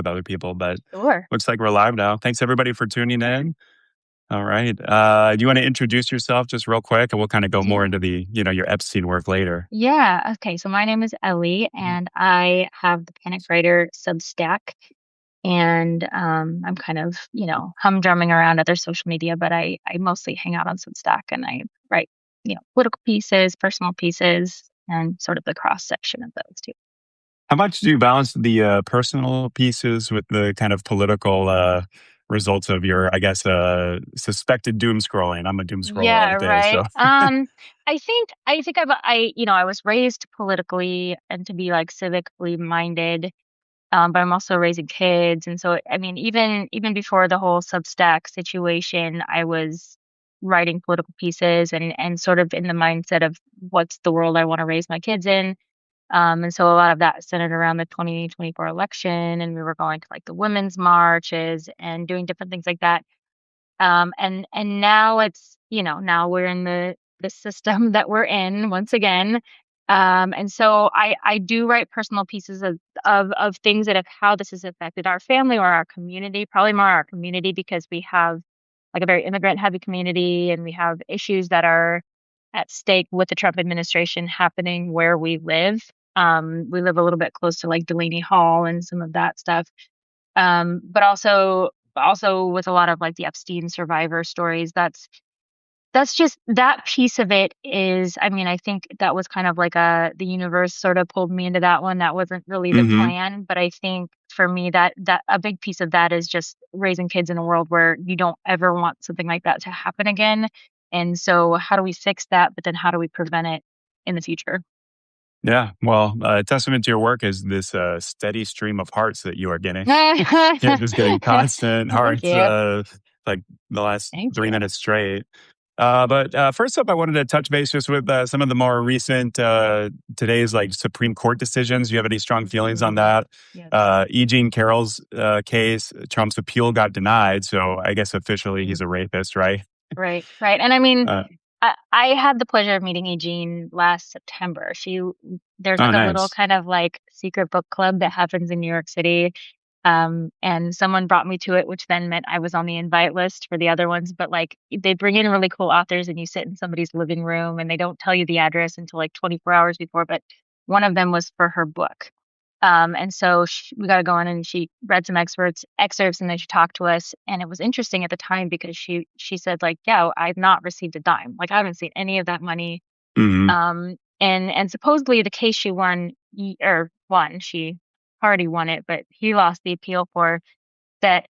with other people. But Sure. looks like we're live now. Thanks everybody for tuning in. All right. Do you want to introduce yourself just real quick, and we'll kind of go more Yeah. into the, your Epstein work later. Yeah. Okay. So my name is Ellie, and I have the Panic Writer Substack. And I'm kind of, humdrumming around other social media, but I mostly hang out on Substack and I write, political pieces, personal pieces, and sort of the cross section of those too. How much do you balance the personal pieces with the kind of political results of your, I guess, suspected doom scrolling? I'm a doom scroller all Yeah, day, so right. I think I was raised politically and to be like civically minded. But I'm also raising kids, and so I mean, even before the whole Substack situation, I was writing political pieces and sort of in the mindset of what's the world I want to raise my kids in. And so a lot of that centered around the 2024 election, and we were going to like the women's marches and doing different things like that. And now it's, now we're in the system that we're in once again. And so I do write personal pieces of things that have how this has affected our family or our community, probably more our community because we have like a very immigrant heavy community and we have issues that are at stake with the Trump administration happening where we live. We live a little bit close to like Delaney Hall and some of that stuff. But also with a lot of like the Epstein survivor stories, that's just that piece of it is, I mean, I think that was kind of like the universe sort of pulled me into that one. That wasn't really the hmm plan, but I think for me that a big piece of that is just raising kids in a world where you don't ever want something like that to happen again. And so how do we fix that? But then how do we prevent it in the future? Yeah. Well, a testament to your work is this steady stream of hearts that you are getting. You're just getting constant Thank hearts, you. like the last Thank you. 3 minutes straight. But first up, I wanted to touch base just with some of the more recent today's like Supreme Court decisions. Do you have any strong feelings on Mm, that? yes. E. Jean Carroll's case, Trump's appeal got denied, so I guess officially he's a rapist, right? Right, right. And I mean, Uh, I had the pleasure of meeting Eugene last September. There's oh, like a little nice. kind of like secret book club that happens in New York City. And someone brought me to it, which then meant I was on the invite list for the other ones. But like they bring in really cool authors and you sit in somebody's living room and they don't tell you the address until like 24 hours before. But one of them was for her book. And so we got to go in and she read some excerpts and then she talked to us. And it was interesting at the time because she said like, yeah, I've not received a dime. Like I haven't seen any of that money. hmm And supposedly the case she won, she already won it, but he lost the appeal for that.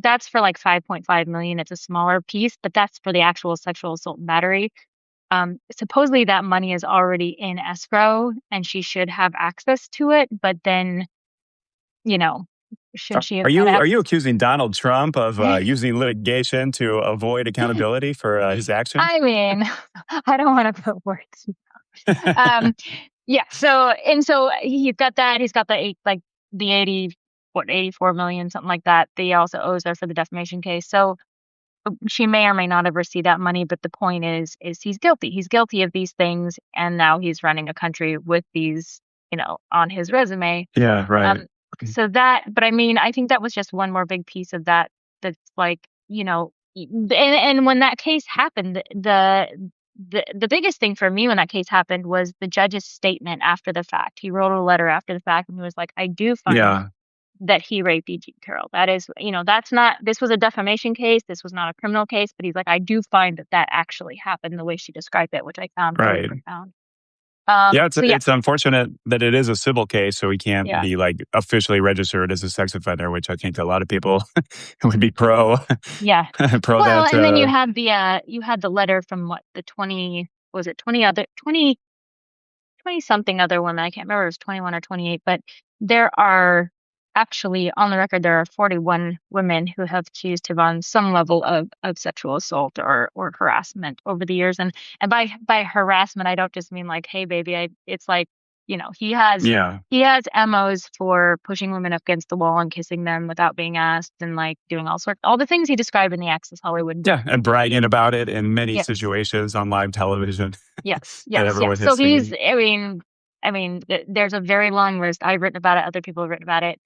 That's for like 5.5 million. It's a smaller piece, but that's for the actual sexual assault and battery. Supposedly that money is already in escrow and she should have access to it, but then, you know, should she have Are had you access? accusing Donald Trump of using litigation to avoid accountability for his actions? I mean, I don't want to put words. Um, yeah. So he's got that. He's got the 84 million, something like that. That he also owes her for the defamation case. So she may or may not have received that money, but the point is he's guilty. He's guilty of these things, and now he's running a country with these, on his resume. Yeah, right. Um, but I mean, I think that was just one more big piece of that. That's like, and when that case happened, the biggest thing for me when that case happened was the judge's statement after the fact. He wrote a letter after the fact, and he was like, "I do find Yeah, that he raped E.G. Carroll. That is, that's not. This was a defamation case. This was not a criminal case." But he's like, "I do find that actually happened the way she described it, which I found really right. profound." Yeah, it's So yeah, it's unfortunate that it is a civil case, so he can't yeah, be like officially registered as a sex offender, which I think a lot of people would be pro yeah. pro Well, that. and then you had the letter from what the 20 was it 20 other 20 something other women. I can't remember if it was 21 or 28, but there are actually on the record there are 41 women who have accused him on some level of sexual assault or harassment over the years. And by harassment I don't just mean like, hey baby, it's like, he has Yeah, he has MOs for pushing women up against the wall and kissing them without being asked and like doing all the things he described in the Access Hollywood. yeah, and bragging about it in many Yes. situations on live television Yes, that yes, everyone yes. has So seen. I mean, there's a very long list. I've written about it. Other people have written about it.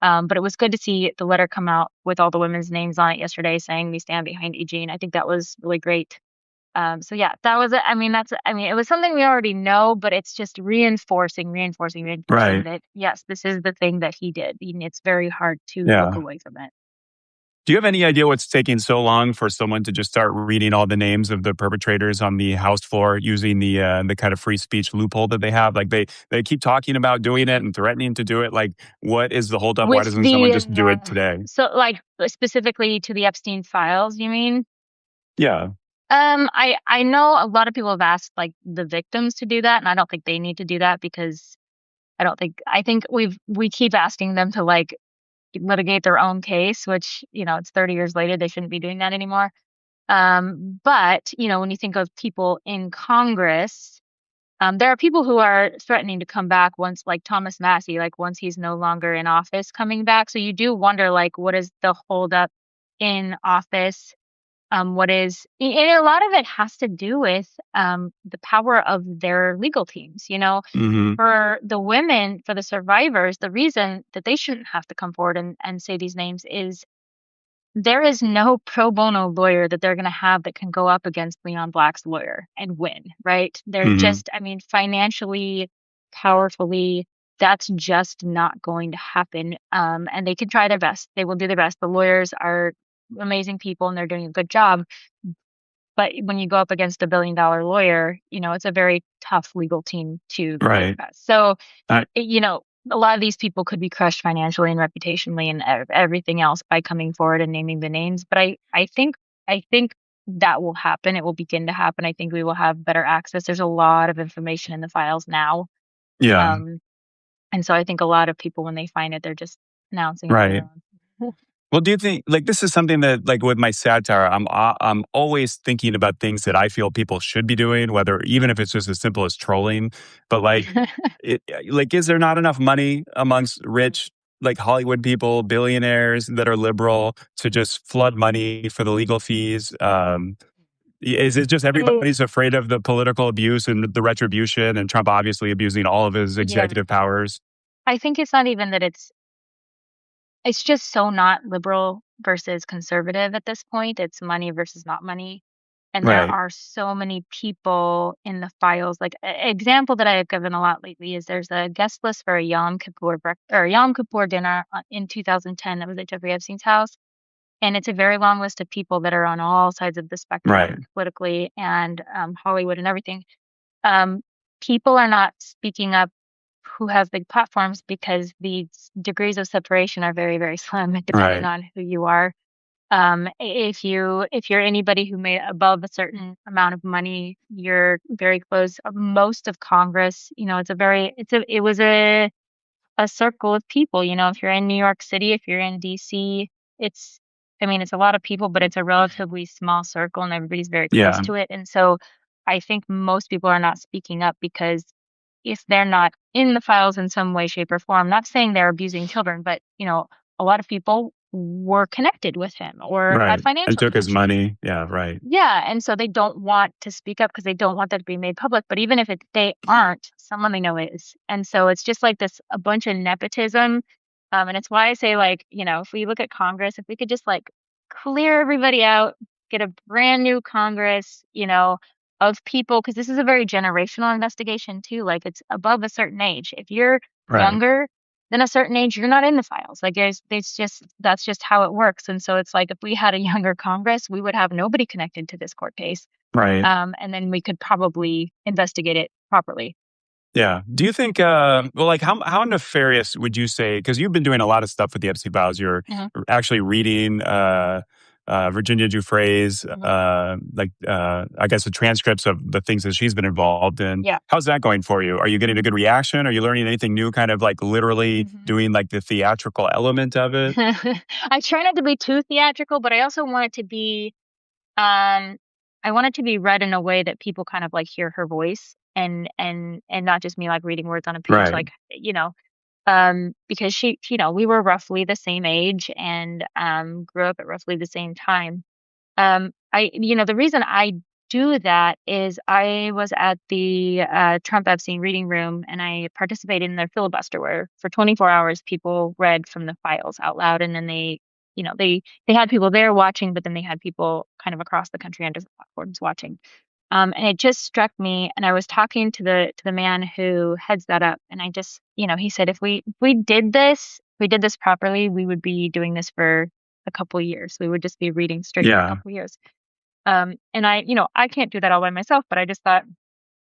But it was good to see the letter come out with all the women's names on it yesterday saying we stand behind Eugene. I think that was really great. So yeah, that was, I mean, I mean, it was something we already know, but it's just reinforcing Right. that yes, this is the thing that he did. And it's very hard to look Yeah. away from it. Do you have any idea what's taking so long for someone to just start reading all the names of the perpetrators on the House floor using the kind of free speech loophole that they have? Like they keep talking about doing it and threatening to do it. Like, what is the holdup? Why With doesn't someone the, just do it today? so like specifically to the Epstein files, you mean? Yeah. I know a lot of people have asked like the victims to do that, and I don't think they need to do that because I think we keep asking them to like litigate their own case, which, it's 30 years later, they shouldn't be doing that anymore. But, when you think of people in Congress, there are people who are threatening to come back once, like Thomas Massey, like once he's no longer in office coming back. So you do wonder, like, what is the holdup in office? What is, and a lot of it has to do with the power of their legal teams. Hmm. For the women, for the survivors, the reason that they shouldn't have to come forward and say these names is there is no pro bono lawyer that they're going to have that can go up against Leon Black's lawyer and win, right? They're Hmm. just, I mean, financially, powerfully, that's just not going to happen. And they can try their best. They will do their best. The lawyers are amazing people and they're doing a good job. But when you go up against $1 billion lawyer, it's a very tough legal team to go Right. against. So, I, a lot of these people could be crushed financially and reputationally and everything else by coming forward and naming the names. But I think that will happen. It will begin to happen. I think we will have better access. There's a lot of information in the files now. yeah. Um, and so I think a lot of people, when they find it, they're just announcing it later Right. on. Well, do you think like this is something that like with my satire, I'm always thinking about things that I feel people should be doing, whether even if it's just as simple as trolling. But like, like, is there not enough money amongst rich like Hollywood people, billionaires that are liberal to just flood money for the legal fees? Is it just So, everybody's afraid of the political abuse and the retribution, and Trump obviously abusing all of his yeah, executive powers? I think it's not even that it's just so not liberal versus conservative at this point. It's money versus not money. And there Right, are so many people in the files. Like an example that I have given a lot lately is there's a guest list for a Yom Kippur dinner in 2010 that was at Jeffrey Epstein's house. And it's a very long list of people that are on all sides of the right, spectrum politically and Hollywood and everything. Um, People are not speaking up who have big platforms because the degrees of separation are very, very slim depending right, on who you are. If you're anybody who made above a certain amount of money, you're very close. Most of Congress, it was a circle of people. If you're in New York City, if you're in DC, it's, I mean, it's a lot of people, but it's a relatively small circle and everybody's very close yeah, to it. And so I think most people are not speaking up because if they're not in the files in some way, shape, or form, not saying they're abusing children, but, a lot of people were connected with him or had right. And financial took his connection. money. Yeah, right, Yeah, and so they don't want to speak up because they don't want that to be made public. But even if they aren't, someone they know is, and so it's just like this a bunch of nepotism, and it's why I say like if we look at Congress, if we could just like clear everybody out, get a brand new Congress, of people because this is a very generational investigation too. Like it's above a certain age. If you're right, younger than a certain age, you're not in the files. Like there's just that's just how it works. And so it's like if we had a younger Congress, we would have nobody connected to this court case. right. And then we could probably investigate it properly. Yeah. Do you think, well, like, how nefarious would you say? Because you've been doing a lot of stuff with the Epstein files. You're Hmm. actually reading Virginia Giuffre's, Hmm. I guess, the transcripts of the things that she's been involved in. Yeah. How's that going for you? Are you getting a good reaction? Are you learning anything new, kind of like literally Hmm. doing like the theatrical element of it? I try not to be too theatrical, but I also want it to be Um, I want it to be read in a way that people kind of like hear her voice and not just me like reading words on a page, Right, like, because we were roughly the same age and grew up at roughly the same time. The reason I do that is I was at the Trump Epstein reading room and I participated in their filibuster where for 24 hours people read from the files out loud and then they had people there watching, but then they had people kind of across the country on different platforms watching. And it just struck me, and I was talking to the man who heads that up, and I just, he said if we did this properly, we would be doing this for a couple years. We would just be reading straight for a Yeah. couple years. And I can't do that all by myself, but I just thought,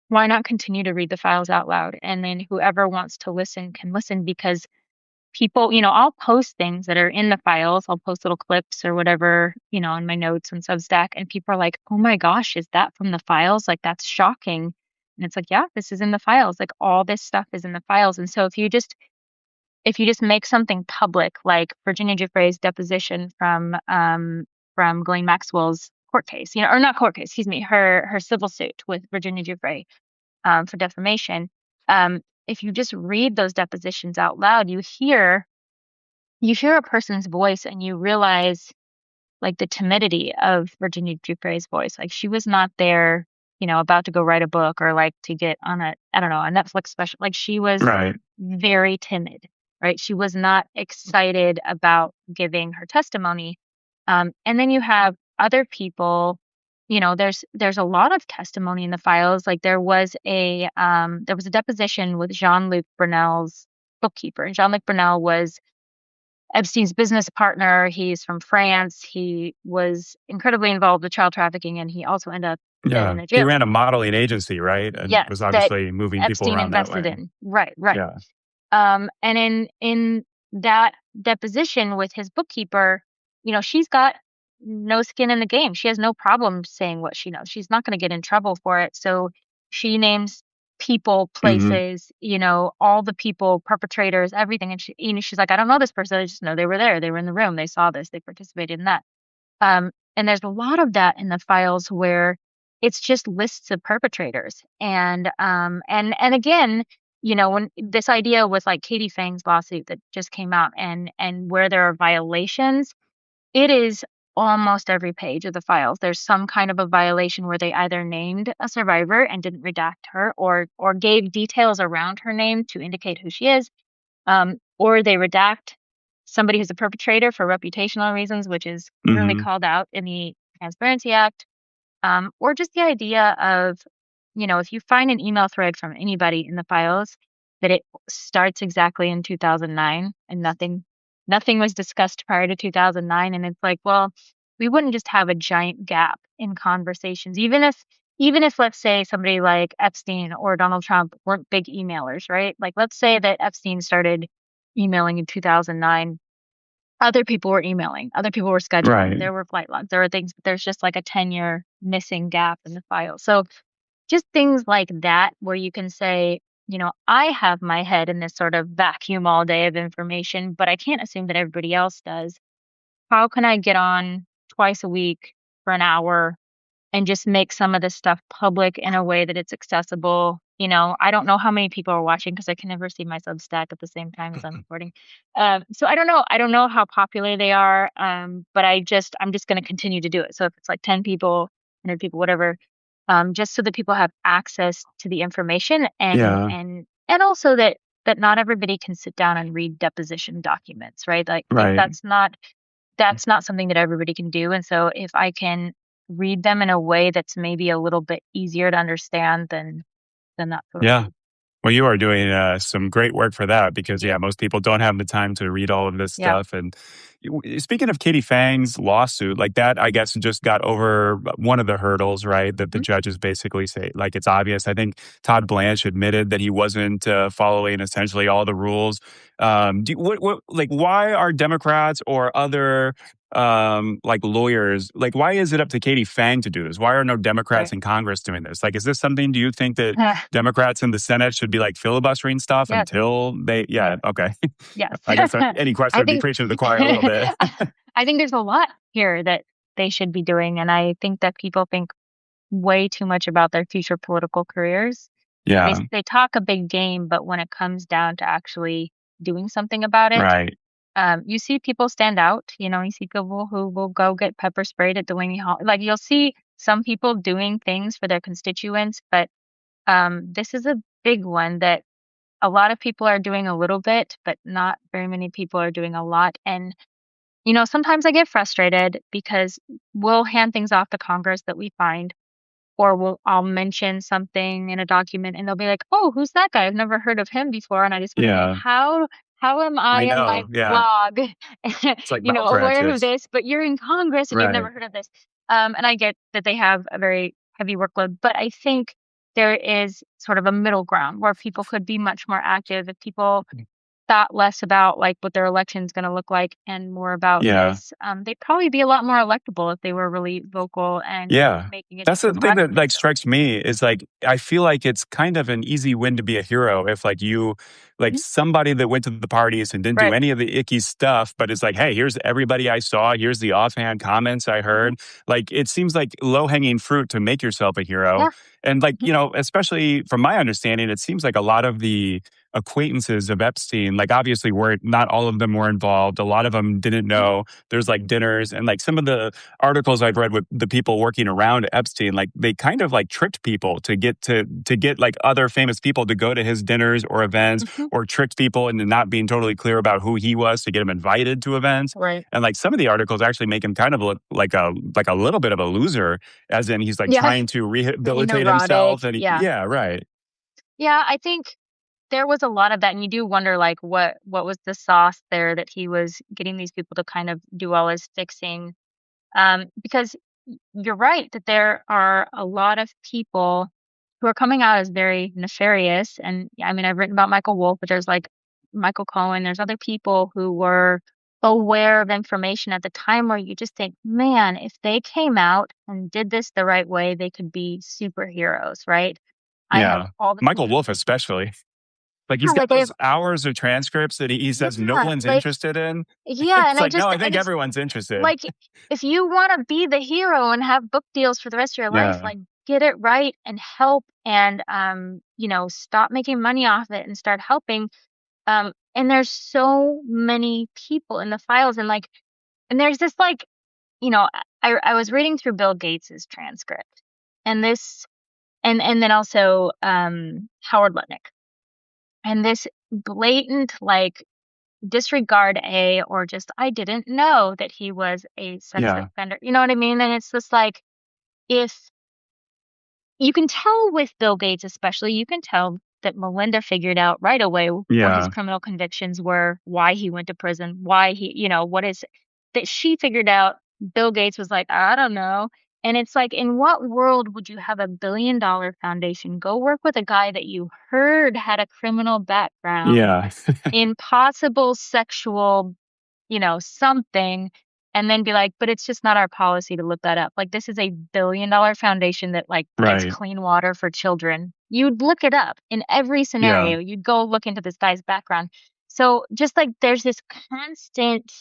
why not continue to read the files out loud? And then whoever wants to listen can listen because people, I'll post things that are in the files. I'll post little clips or whatever, in my notes on Substack. And people are like, oh my gosh, is that from the files? Like, that's shocking. And it's like, yeah, this is in the files. Like, all this stuff is in the files. And so if you just make something public, like Virginia Giuffre's deposition from Ghislaine Maxwell's court case, or not court case, excuse me, her civil suit with Virginia Giuffre for defamation. If you just read those depositions out loud, you hear a person's voice and you realize like the timidity of Virginia Giuffre's voice. Like she was not there, about to go write a book or like to get on I don't know, a Netflix special. Like she was Right. very timid, right? She was not excited about giving her testimony. And then you have other people, there's a lot of testimony in the files. Like there was a deposition with Jean-Luc Brunel's bookkeeper. And Jean-Luc Brunel was Epstein's business partner. He's from France. He was incredibly involved with child trafficking, and he also ended up Yeah. in a He jail. ran a modeling agency, right? And was Yes, that obviously moving people Epstein around that invested way. in. Right, right. Yeah. And in that deposition with his bookkeeper, she's got no skin in the game. She has no problem saying what she knows. She's not going to get in trouble for it. So she names people, Hmm. places, all the people, perpetrators, everything. And she's like, I don't know this person. I just know they were there. They were in the room. They saw this. They participated in that. And there's a lot of that in the files where it's just lists of perpetrators. And again, when this idea with like Katie Fang's lawsuit that just came out and where there are violations, it is almost every page of the files. There's some kind of a violation where they either named a survivor and didn't redact her or gave details around her name to indicate who she is, or they redact somebody who's a perpetrator for reputational reasons, which is clearly Hmm. called out in the Transparency Act, or just the idea of, if you find an email thread from anybody in the files that it starts exactly in 2009 and nothing was discussed prior to 2009, and it's like, well, we wouldn't just have a giant gap in conversations, even if let's say somebody like Epstein or Donald Trump weren't big emailers, right? Like let's say that Epstein started emailing in 2009. Other people were emailing, other people were scheduling, Right. there were flight logs, there were things, but there's just like a 10-year missing gap in the file. So just things like that, where you can say, I have my head in this sort of vacuum all day of information, but I can't assume that everybody else does. How can I get on twice a week for an hour and just make some of this stuff public in a way that it's accessible? I don't know how many people are watching because I can never see my Substack at the same time as I'm recording. So I don't know. I don't know how popular they are. But I'm just going to continue to do it. So if it's like 10 people, 100 people, whatever, just so that people have access to the information Yeah. and also that not everybody can sit down and read deposition documents, right? Like Right. that's not something that everybody can do. And so if I can read them in a way that's maybe a little bit easier to understand, then that's what I'll Yeah. do. Well, you are doing some great work for that because, Yeah. yeah, most people don't have the time to read all of this Yeah. stuff. And speaking of Katie Fang's lawsuit, like that, I guess just got over one of the hurdles, right? That the Mhm. judges basically say, like, it's obvious. I think Todd Blanche admitted that he wasn't following essentially all the rules. Like, why are Democrats or other like lawyers, like, why is it up to Katie Fang to do this? Why are no Democrats Right. in Congress doing this? Like, is this something, do you think that Democrats in the Senate should be like filibustering stuff Yes. until they, yeah, Yes. okay. Yes. I guess any question I would be think preaching to the choir a little bit. I think there's a lot here that they should be doing, and I think that people think way too much about their future political careers. They Yeah, they talk a big game, but when it comes down to actually doing something about it, right. you see people stand out. You see people who will go get pepper sprayed at Delaney Hall. Like you'll see some people doing things for their constituents, but this is a big one that a lot of people are doing a little bit, but not very many people are doing a lot. And sometimes I get frustrated because we'll hand things off to Congress that we find, or I'll mention something in a document and they'll be like, "Oh, who's that guy? I've never heard of him before." And I just want to say, Yeah. how am I I in my know. Yeah. blog, It's like aware of malpractice. this, but you're in Congress and you've Right. never heard of this? And I get that they have a very heavy workload, but I think there is sort of a middle ground where people could be much more active if people thought less about like what their election's going to look like and more about Yeah. this. They'd probably be a lot more electable if they were really vocal and Yeah. making a That's the difference. Well, thing that's that what they like do. strikes me is like I feel like it's kind of an easy win to be a hero if like you like Mhm. somebody that went to the parties and didn't do Right. any of the icky stuff, but it's like, hey, here's everybody I saw, here's the offhand comments I Mhm. heard. Like it seems like low-hanging fruit to make yourself a hero. Yeah. And like, Mhm. especially from my understanding, it seems like a lot of the acquaintances of Epstein, like obviously were not all of them were involved. A lot of them didn't Mhm. know. There's like dinners and like some of the articles I've read with the people working around Epstein, like they kind of like tricked people to get like other famous people to go to his dinners or events, Mhm. or tricked people into not being totally clear about who he was to get him invited to events. Right. And like some of the articles actually make him kind of look like a little bit of a loser, as in he's like Yeah. trying to Very rehabilitate neurotic. himself. And Yeah. yeah, right. Yeah. I think there was a lot of that, and you do wonder like what was the sauce there that he was getting these people to kind of do all his fixing. Because you're right that there are a lot of people who are coming out as very nefarious. And I mean, I've written about Michael Wolff, but there's like Michael Cohen, there's other people who were aware of information at the time where you just think, man, if they came out and did this the right way, they could be superheroes, right? I have Yeah. all the Michael Wolff, information. especially. Like he's Yeah, got like I those have, hours of transcripts that he says no yeah, one's like, interested in. yeah. And It's like, no, I I think just, everyone's interested. like, if you wanna be the hero and have book deals for the rest of your life, Yeah. like, get it right and help and, stop making money off it and start helping. And there's so many people in the files and, like and there's this, like, I was reading through Bill Gates's transcript, and this and then also, Howard Lutnick, and this blatant, like, disregard A or just, "I didn't know that he was a sex Yeah. offender." You know what I mean? And it's just like, if you can tell with Bill Gates especially, you can tell that Melinda figured out right away what his Yeah. criminal convictions were, why he went to prison, why he what is that she figured out. Bill Gates was like, "I don't know." And it's like, in what world would you have a $1 billion foundation go work with a guy that you heard had a criminal background Yeah. in possible sexual something, and then be like, "But it's just not our policy to look that up." Like, this is a $1 billion foundation that, like, gives Right. clean water for children. You'd look it up in every Yeah. scenario. You'd go look into this guy's background. So, just, like, there's this constant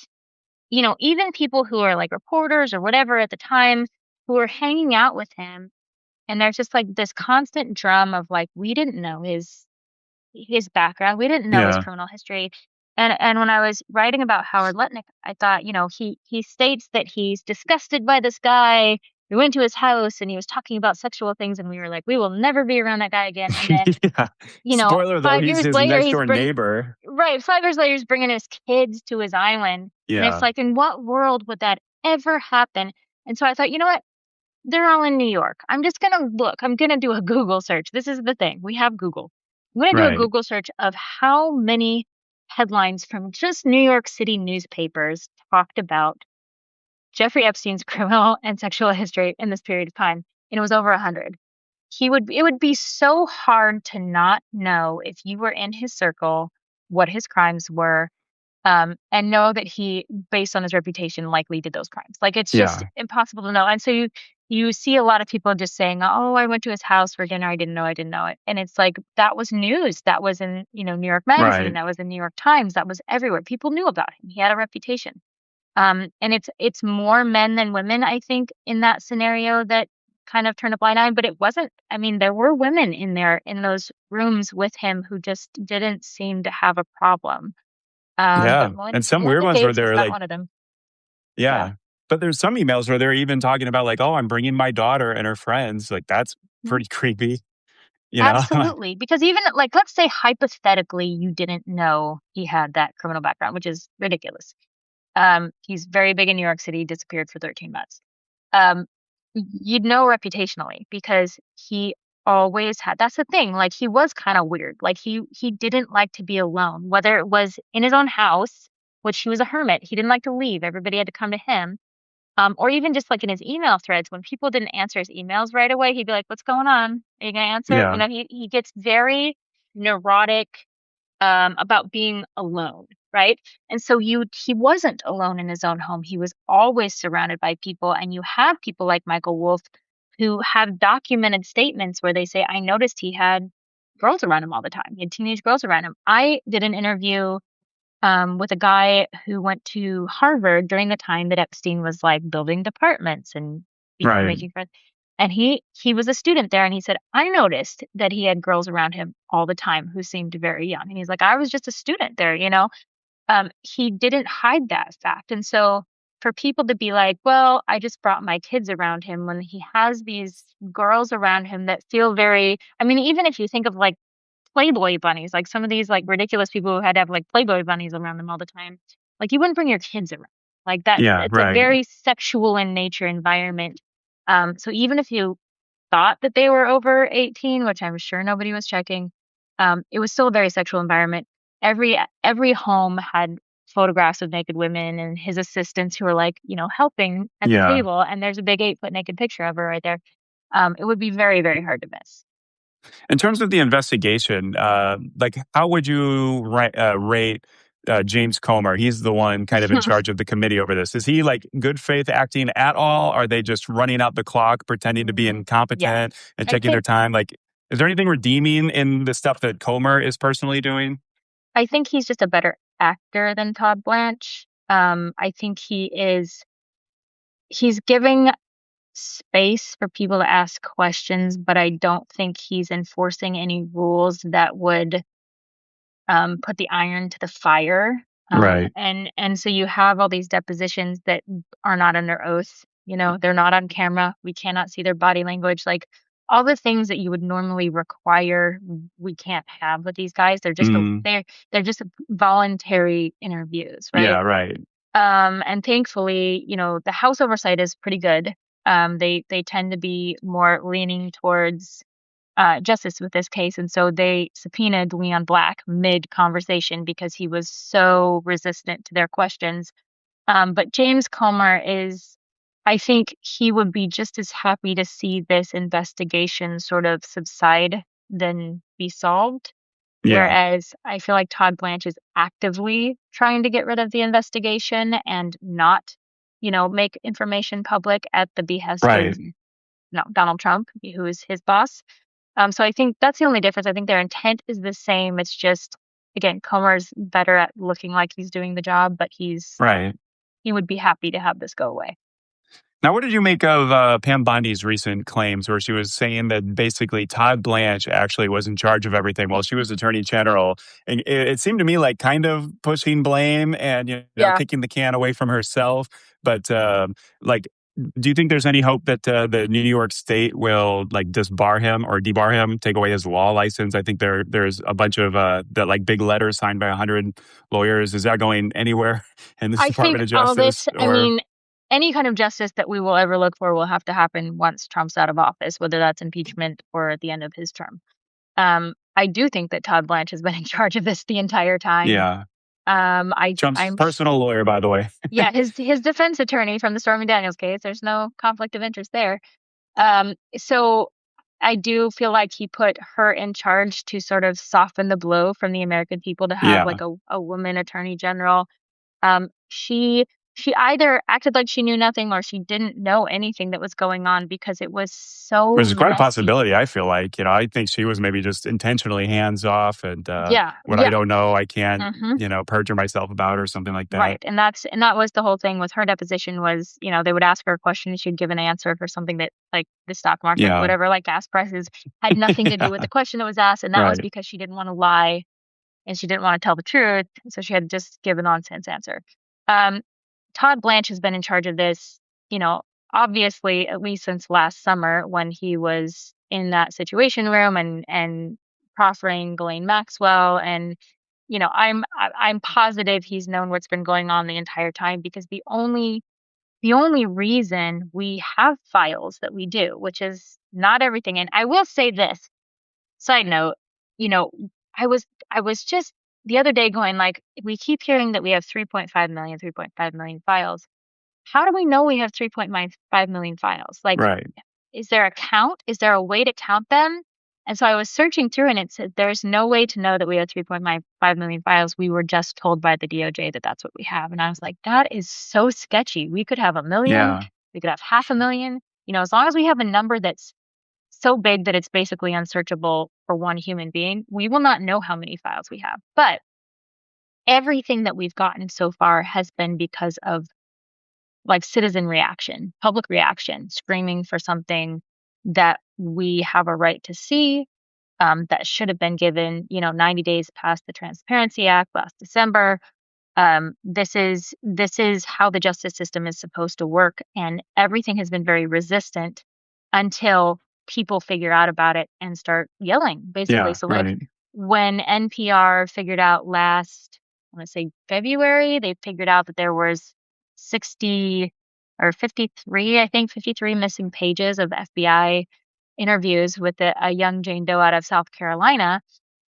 even people who are, like, reporters or whatever at the time who are hanging out with him, and there's just, like, this constant drum of, like, "We didn't know his background. We didn't know his Yeah. criminal history." And when I was writing about Howard Lutnick, I thought, he states that he's disgusted by this guy. We went to his house and he was talking about sexual things, and we were like, we will never be around that guy again. And then, Yeah. Spoiler though, five he's years his later, next door neighbor. 5 years later, he's bringing his kids to his island, and it's Yeah. like, in what world would that ever happen? And so I thought, you know what? They're all in New York. I'm just gonna look. I'm gonna do a Google search. This is the thing. We have Google. I'm gonna do a Right. Google search of how many headlines from just New York City newspapers talked about Jeffrey Epstein's criminal and sexual history in this period of time. And it was over 100. It would be so hard to not know if you were in his circle what his crimes were, and know that he, based on his reputation, likely did those crimes. Like, it's just Yeah. impossible to know. And so you see a lot of people just saying, "Oh, I went to his house for dinner. I didn't know it." And it's like, that was news. That was in New York Magazine. Right. That was in New York Times. That was everywhere. People knew about him. He had a reputation. And it's more men than women, I think, in that scenario that kind of turn a blind eye. But it wasn't. I mean, there were women in there in those rooms with him who just didn't seem to have a problem. Yeah. But And some weird Melinda ones where Gates was they're not like, one of them. Yeah. yeah. But there's some emails where they're even talking about like, oh, I'm bringing my daughter and her friends. Like that's Mhm. pretty creepy, you know? Absolutely. Because even like, let's say hypothetically you didn't know he had that criminal background, which is ridiculous. He's very big in New York City, disappeared for 13 months. Um, you'd know reputationally because he always had, that's the thing, like he was kind of weird. Like he didn't like to be alone, whether it was in his own house, which he was a hermit. He didn't like to leave. Everybody had to come to him. Or even just like in his email threads, when people didn't answer his emails right away, he'd be like, "What's going on? Are you gonna answer?" You Yeah. know, he gets very neurotic about being alone, right? And so he wasn't alone in his own home. He was always surrounded by people, and you have people like Michael Wolff who have documented statements where they say, "I noticed he had girls around him all the time. He had teenage girls around him." I did an interview with a guy who went to Harvard during the time that Epstein was like building departments and Right. making friends. And he was a student there, and he said, I noticed that he had girls around him all the time who seemed very young. And he's like, I was just a student there, you know? He didn't hide that fact. And so for people to be like, well, I just brought my kids around him when he has these girls around him that feel very, I mean, even if you think of like Playboy bunnies, like some of these like ridiculous people who had to have like Playboy bunnies around them all the time. Like you wouldn't bring your kids around. Like that Yeah. it's a Right. very sexual in nature environment. So even if you thought that they were over 18, which I'm sure nobody was checking, it was still a very sexual environment. Every home had photographs of naked women and his assistants who were like, you know, helping at the Yeah. table. And there's a big 8 foot naked picture of her right there. It would be very, very hard to miss. In terms of the investigation, like how would you rate James Comer? He's the one kind of in charge of the committee over this. Is he like good faith acting at all? Are they just running out the clock, pretending to be Yeah. incompetent and I taking their think time? Like, is there anything redeeming in the stuff that Comer is personally doing? I think he's just a better actor than Todd Blanche. I think he's giving space for people to ask questions, but I don't think he's enforcing any rules that would put the iron to the fire. Right. And so you have all these depositions that are not under oath. You know, they're not on camera. We cannot see their body language. Like all the things that you would normally require, we can't have with these guys. Mm, They're just voluntary interviews, yeah. right? Right. And thankfully, you know, the House oversight is pretty good. They tend to be more leaning towards justice with this case. And so they subpoenaed Leon Black mid conversation because he was so resistant to their questions. But James Comer is, I think he would be just as happy to see this investigation sort of subside than be solved. Yeah. Whereas I feel like Todd Blanche is actively trying to get rid of the investigation and not, you know, make information public at the behest of Right. no, Donald Trump, who is his boss. So I think that's the only difference. I think their intent is the same. It's just, again, Comer's better at looking like he's doing the job, but Right. he would be happy to have this go away. Now, what did you make of Pam Bondi's recent claims where she was saying that basically Todd Blanche actually was in charge of everything while she was Attorney General? And it seemed to me like kind of pushing blame and, Yeah, kicking the can away from herself. But like, do you think there's any hope that the New York State will like disbar him or debar him, take away his law license? I think there's a bunch of the like big letters signed by 100 lawyers. Is that going anywhere in this I think Department of all Justice this, I or? mean, any kind of justice that we will ever look for will have to happen once Trump's out of office, whether that's impeachment or at the end of his term. I do think that Todd Blanche has been in charge of this the entire time. Yeah. Trump's I'm personal lawyer, by the way. Yeah, his defense attorney from the Stormy Daniels case. There's no conflict of interest there. So I do feel like he put her in charge to sort of soften the blow from the American people to have Yeah. like a woman attorney general. She either acted like she knew nothing or she didn't know anything that was going on because it was so Which is quite a messy. possibility, I feel like. I think she was maybe just intentionally hands off and Yeah, what I yeah. don't know, I can't, hmm perjure myself about or something like that. Right. And that was the whole thing with her deposition was, you know, they would ask her a question and she'd give an answer for something that like the stock market, Yeah. whatever, like gas prices had nothing to do with Yeah. the question that was asked. And that was Right. because she didn't want to lie and she didn't want to tell the truth. So she had to just give a nonsense answer. Um, Todd Blanche has been in charge of this, you know, obviously at least since last summer when he was in that Situation Room and proffering Ghislaine Maxwell. And I'm positive he's known what's been going on the entire time, because the only reason we have files that we do, which is not everything. And I will say this, side note, you know, I was just the other day going like, we keep hearing that we have 3.5 million files. How do we know we have 3.5 million files? Like, Right. is there a count? Is there a way to count them? And so I was searching through, and it said there's no way to know that we have 3.5 million files. We were just told by the DOJ that that's what we have. And I was like, that is so sketchy. We could have a million, Yeah. we could have 500,000. As long as we have a number that's so big that it's basically unsearchable for one human being, we will not know how many files we have. But everything that we've gotten so far has been because of like citizen reaction, public reaction, screaming for something that we have a right to see, that should have been given, 90 days past the Transparency Act last December. This is how the justice system is supposed to work, and everything has been very resistant until people figure out about it and start yelling, basically. Yeah. So, like Right. when NPR figured out last, I want to say February, they figured out that there was 60 or 53, I think 53 missing pages of FBI interviews with a young Jane Doe out of South Carolina.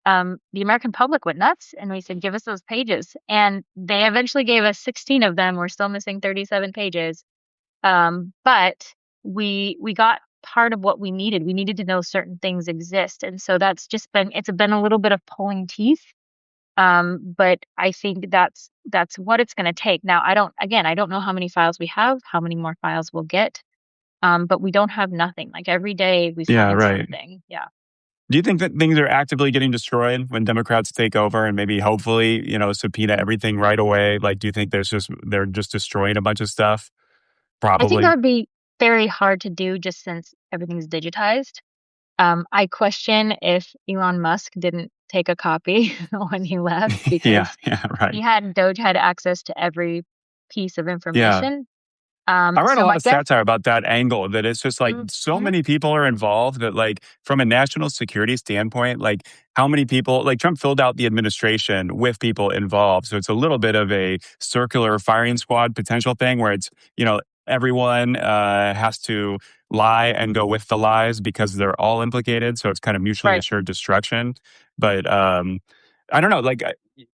The American public went nuts, and we said, give us those pages. And they eventually gave us 16 of them. We're still missing 37 pages. But we got part of what we needed. We needed to know certain things exist. And so it's been a little bit of pulling teeth. But I think that's what it's going to take. Now, I don't know how many files we have, how many more files we'll get. But we don't have nothing. Like every day we Yeah. find Right. something. Yeah. Do you think that things are actively getting destroyed when Democrats take over and maybe hopefully, subpoena everything right away? Like, do you think they're just destroying a bunch of stuff? I think that Probably. would be very hard to do just since everything's digitized. I question if Elon Musk didn't take a copy when he left, Yeah. because Yeah. Right. Doge had access to every piece of Yeah. information. I read a So lot my of guess, satire about that angle that it's just like so mhm, many people are involved that like from a national security standpoint, like how many people like Trump filled out the administration with people involved. So it's a little bit of a circular firing squad potential thing where it's, everyone has to lie and go with the lies because they're all implicated. So it's kind of mutually right. assured destruction. But I don't know, like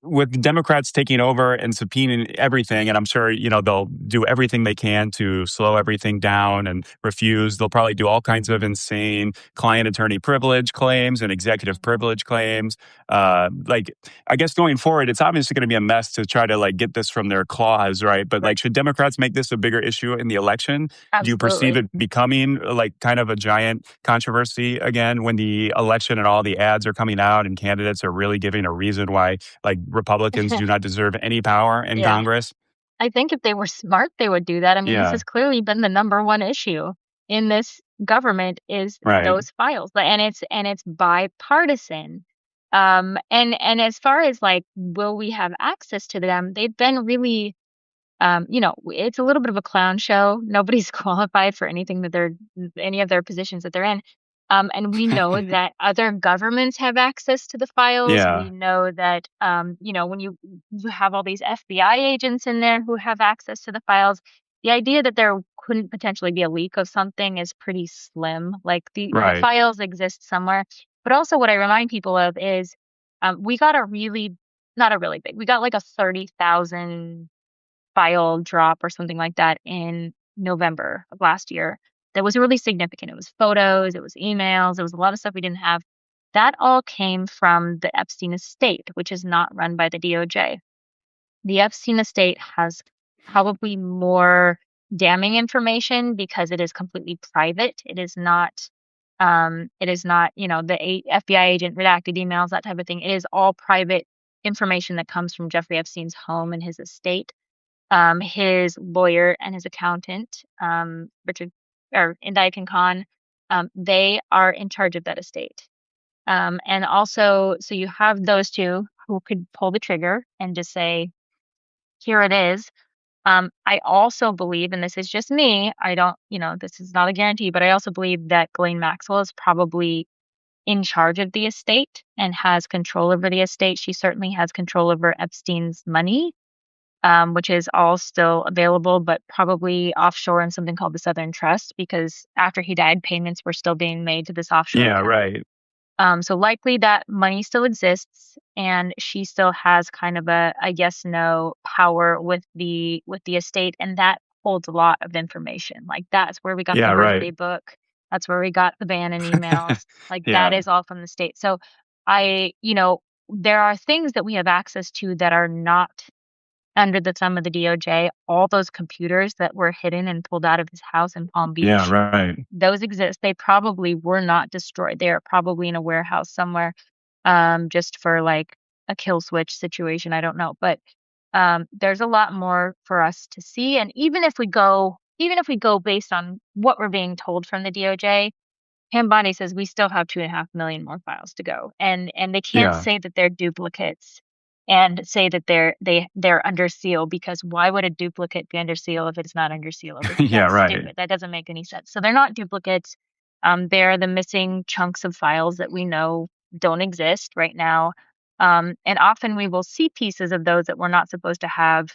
with Democrats taking over and subpoenaing everything, and I'm sure, they'll do everything they can to slow everything down and refuse. They'll probably do all kinds of insane client attorney privilege claims and executive privilege claims. Like, I guess going forward, it's obviously going to be a mess to try to like get this from their claws, right? But Right. like, should Democrats make this a bigger issue in the election? Do you perceive Absolutely. it becoming like kind of a giant controversy again when the election and all the ads are coming out and candidates are really giving a reason why like Republicans do not deserve any power in Yeah. Congress? I think if they were smart, they would do that. I mean, this Yeah, has clearly been the number one issue in this government is right. those files, and it's bipartisan. And as far as like, will we have access to them? They've been really, it's a little bit of a clown show. Nobody's qualified for any of their positions that they're in. And we know that other governments have access to the files. We Yeah, know that, when you have all these FBI agents in there who have access to the files, the idea that there couldn't potentially be a leak of something is pretty slim. Like the right. files exist somewhere. But also, what I remind people of is, we got not a really big, we got like a 30,000 file drop or something like that in November of last year. That was really significant. It was photos, it was emails, it was a lot of stuff we didn't have. That all came from the Epstein estate, which is not run by the DOJ. The Epstein estate has probably more damning information because it is completely private. It is not, FBI agent redacted emails, that type of thing. It is all private information that comes from Jeffrey Epstein's home and his estate. His lawyer and his accountant, Richard or Indiyah Khan, they are in charge of that estate. And also, so you have those two who could pull the trigger and just say, here it is. I also believe, and this is just me, I don't, this is not a guarantee, but I also believe that Ghislaine Maxwell is probably in charge of the estate and has control over the estate. She certainly has control over Epstein's money, which is all still available, but probably offshore in something called the Southern Trust, because after he died, payments were still being made to this offshore Yeah, account. right. So likely that money still exists, and she still has kind of a, I guess, no power with the estate, and that holds a lot of information. Like that's where we got the Yeah, right. birthday book. That's where we got the Bannon emails. Like that Yeah. is all from the state. So there are things that we have access to that are not under the thumb of the DOJ. All those computers that were hidden and pulled out of his house in Palm Yeah, Beach, right. those exist. They probably were not destroyed. They are probably in a warehouse somewhere, just for like a kill switch situation. I don't know, but there's a lot more for us to see. And even if we go based on what we're being told from the DOJ, Pam Bondi says we still have 2.5 million more files to go, and they can't Yeah. say that they're duplicates and say that they're under seal, because why would a duplicate be under seal if it's not under seal over here? Yeah, That's right. stupid. That doesn't make any sense. So they're not duplicates. They're the missing chunks of files that we know don't exist right now. And often we will see pieces of those that we're not supposed to have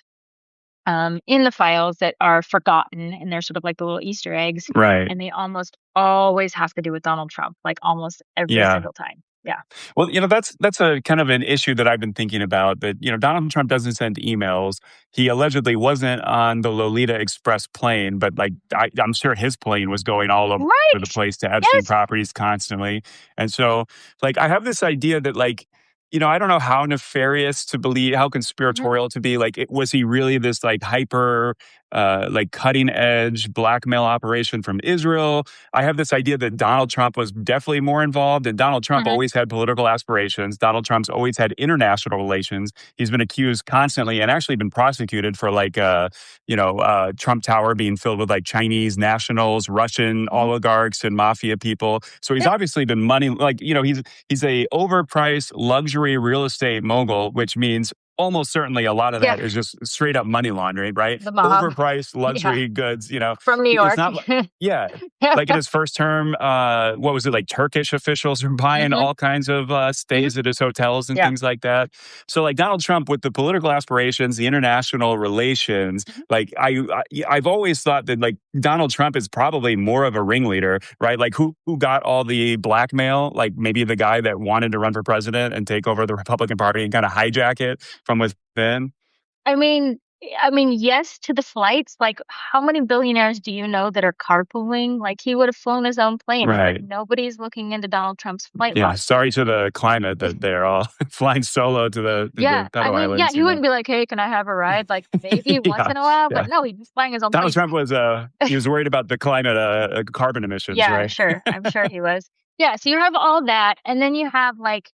in the files that are forgotten, and they're sort of like the little Easter eggs, Right. and they almost always have to do with Donald Trump, like almost every Yeah. single time. Yeah. Well, that's a kind of an issue that I've been thinking about. That Donald Trump doesn't send emails. He allegedly wasn't on the Lolita Express plane, but like I'm sure his plane was going all over the Right. place to Epstein Yes. properties constantly. And so, like, I have this idea that like. I don't know how nefarious to believe, how Hmm. conspiratorial to be. Like, was he really this like hyper, like cutting edge blackmail operation from Israel? I have this idea that Donald Trump was definitely more involved, and Donald Trump Hmm. always had political aspirations. Donald Trump's always had international relations. He's been accused constantly and actually been prosecuted for like, Trump Tower being filled with like Chinese nationals, Russian Hmm. oligarchs, and mafia people. So he's Yep. obviously been money, like, he's a overpriced luxury real estate mogul, which means almost certainly a lot of Yeah. that is just straight up money laundering, right? The mob. Overpriced Yeah. luxury goods, From New it's York. not yeah, like in his first term, what was it, like Turkish officials were buying Hmm. all kinds of Hmm. stays at his hotels and Yeah. things like that. So like Donald Trump with the political aspirations, the international relations, Hmm. like I've always thought that like Donald Trump is probably more of a ringleader, right? Like who got all the blackmail? Like maybe the guy that wanted to run for president and take over the Republican Party and kind of hijack it from within. I mean, yes to the flights. Like, how many billionaires do you know that are carpooling? Like, he would have flown his own plane, but Right. nobody's looking into Donald Trump's flight Yeah. logs. Sorry to the climate that they're all flying solo to the Yeah, I Pedal mean, yeah, Islands, he wouldn't be like, "Hey, can I have a ride?" Like, maybe once yeah. in a while, but Yeah. no, he's flying his own Donald plane. Trump was he was worried about the climate carbon emissions, Yeah, right? I'm sure he was. Yeah, so you have all that, and then you have, like,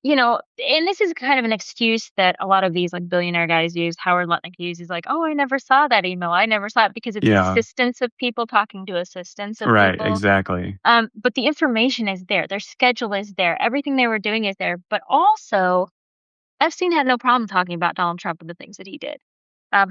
and this is kind of an excuse that a lot of these, like, billionaire guys use. Howard Lutnick uses, he's like, "Oh, I never saw that email. I never saw it," because it's Yeah. assistants of people talking to assistants of Right, people. exactly. But the information is there. Their schedule is there. Everything they were doing is there. But also, Epstein had no problem talking about Donald Trump and the things that he did.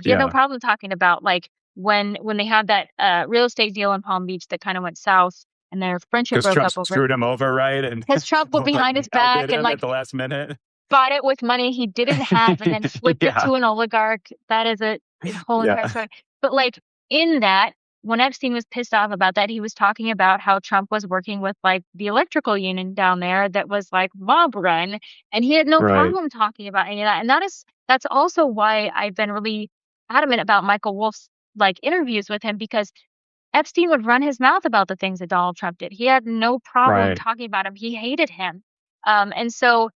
He had no Yeah. problem talking about, like, when they had that real estate deal in Palm Beach that kind of went south and their friendship Because broke Trump up over it, screwed him over, right? And because Trump went like behind his back outbid and him like at the last minute. bought it with money he didn't have and then flipped it Yeah. to an oligarch. That is a whole entire Yeah. story. But like in that, when Epstein was pissed off about that, he was talking about how Trump was working with like the electrical union down there that was like mob run, and he had no Right. problem talking about any of that. And that's also why I've been really adamant about Michael Wolff's like interviews with him, because Epstein would run his mouth about the things that Donald Trump did. He had no problem Right. talking about him. He hated him. And so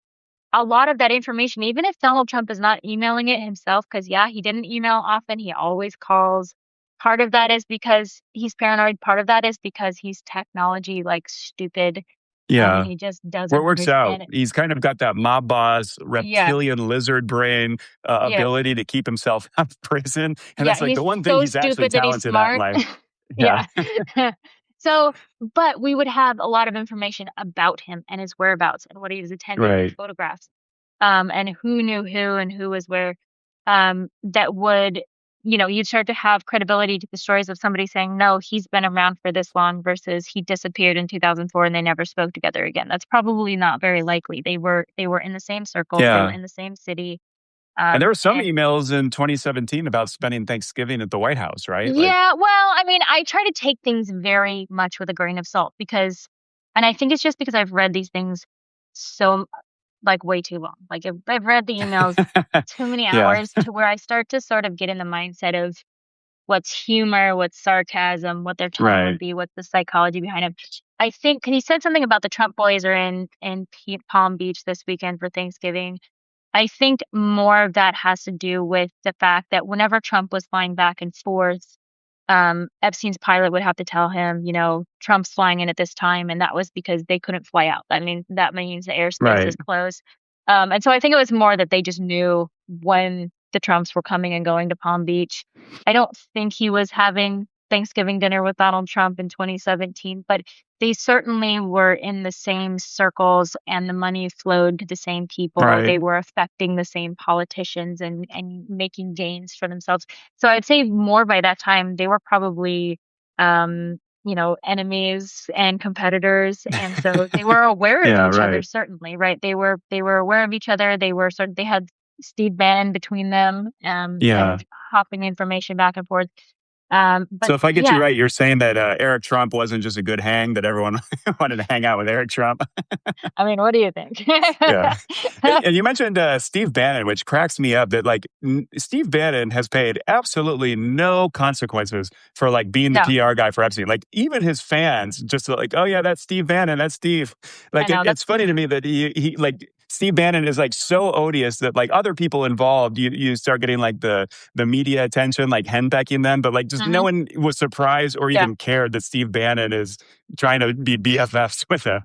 a lot of that information, even if Donald Trump is not emailing it himself, because yeah, he didn't email often, he always calls. Part of that is because he's paranoid. Part of that is because he's technology like stupid, and Yeah. he just Where it doesn't works out. understand it. He's kind of got that mob boss, Yeah, reptilian lizard brain yeah, ability to keep himself out of prison. And yeah. that's like the He's one thing so he's actually stupid that he's talented at in smart. life. Yeah. Yeah. So, but we would have a lot of information about him and his whereabouts and what he was attending and Right. photographs, and who knew who and who was where, that would you'd start to have credibility to the stories of somebody saying, no, he's been around for this long versus he disappeared in 2004 and they never spoke together again. That's probably not very likely. They were in the same circles, they were Yeah. in the same city. And there were some And emails in 2017 about spending Thanksgiving at the White House, right? Like, yeah, well, I mean, I try to take things very much with a grain of salt because, and I think it's just because I've read these things so like way too long. Like I've read the emails too many yeah, hours to where I start to sort of get in the mindset of what's humor, what's sarcasm, what their tone would right, be, what's the psychology behind it. I think 'cause he said something about the Trump boys are in Palm Beach this weekend for Thanksgiving. I think more of that has to do with the fact that whenever Trump was flying back and forth, Epstein's pilot would have to tell him, Trump's flying in at this time, and that was because they couldn't fly out. That means the airspace is right, closed. And so I think it was more that they just knew when the Trumps were coming and going to Palm Beach. I don't think he was having Thanksgiving dinner with Donald Trump in 2017, but they certainly were in the same circles and the money flowed to the same people. right, They were affecting the same politicians and making gains for themselves. So I'd say more by that time they were probably enemies and competitors. And so they were aware of yeah, each other, right, certainly, right? They were aware of each other. They had Steve Bannon between them, kind yeah. of hopping information back and forth. But So if I get you yeah, right, you're saying that Eric Trump wasn't just a good hang; that everyone wanted to hang out with Eric Trump. I mean, what do you think? Yeah. And you mentioned Steve Bannon, which cracks me up that like Steve Bannon has paid absolutely no consequences for like being the No, PR guy for Epstein. Like even his fans just like, oh yeah, that's Steve Bannon, that's Steve. I Like know it's that's funny to me that he like Steve Bannon is like so odious that like other people involved, you start getting like the media attention, like henpecking them, but like just no mhm, one was surprised or yeah. even cared that Steve Bannon is trying to be BFFs with him.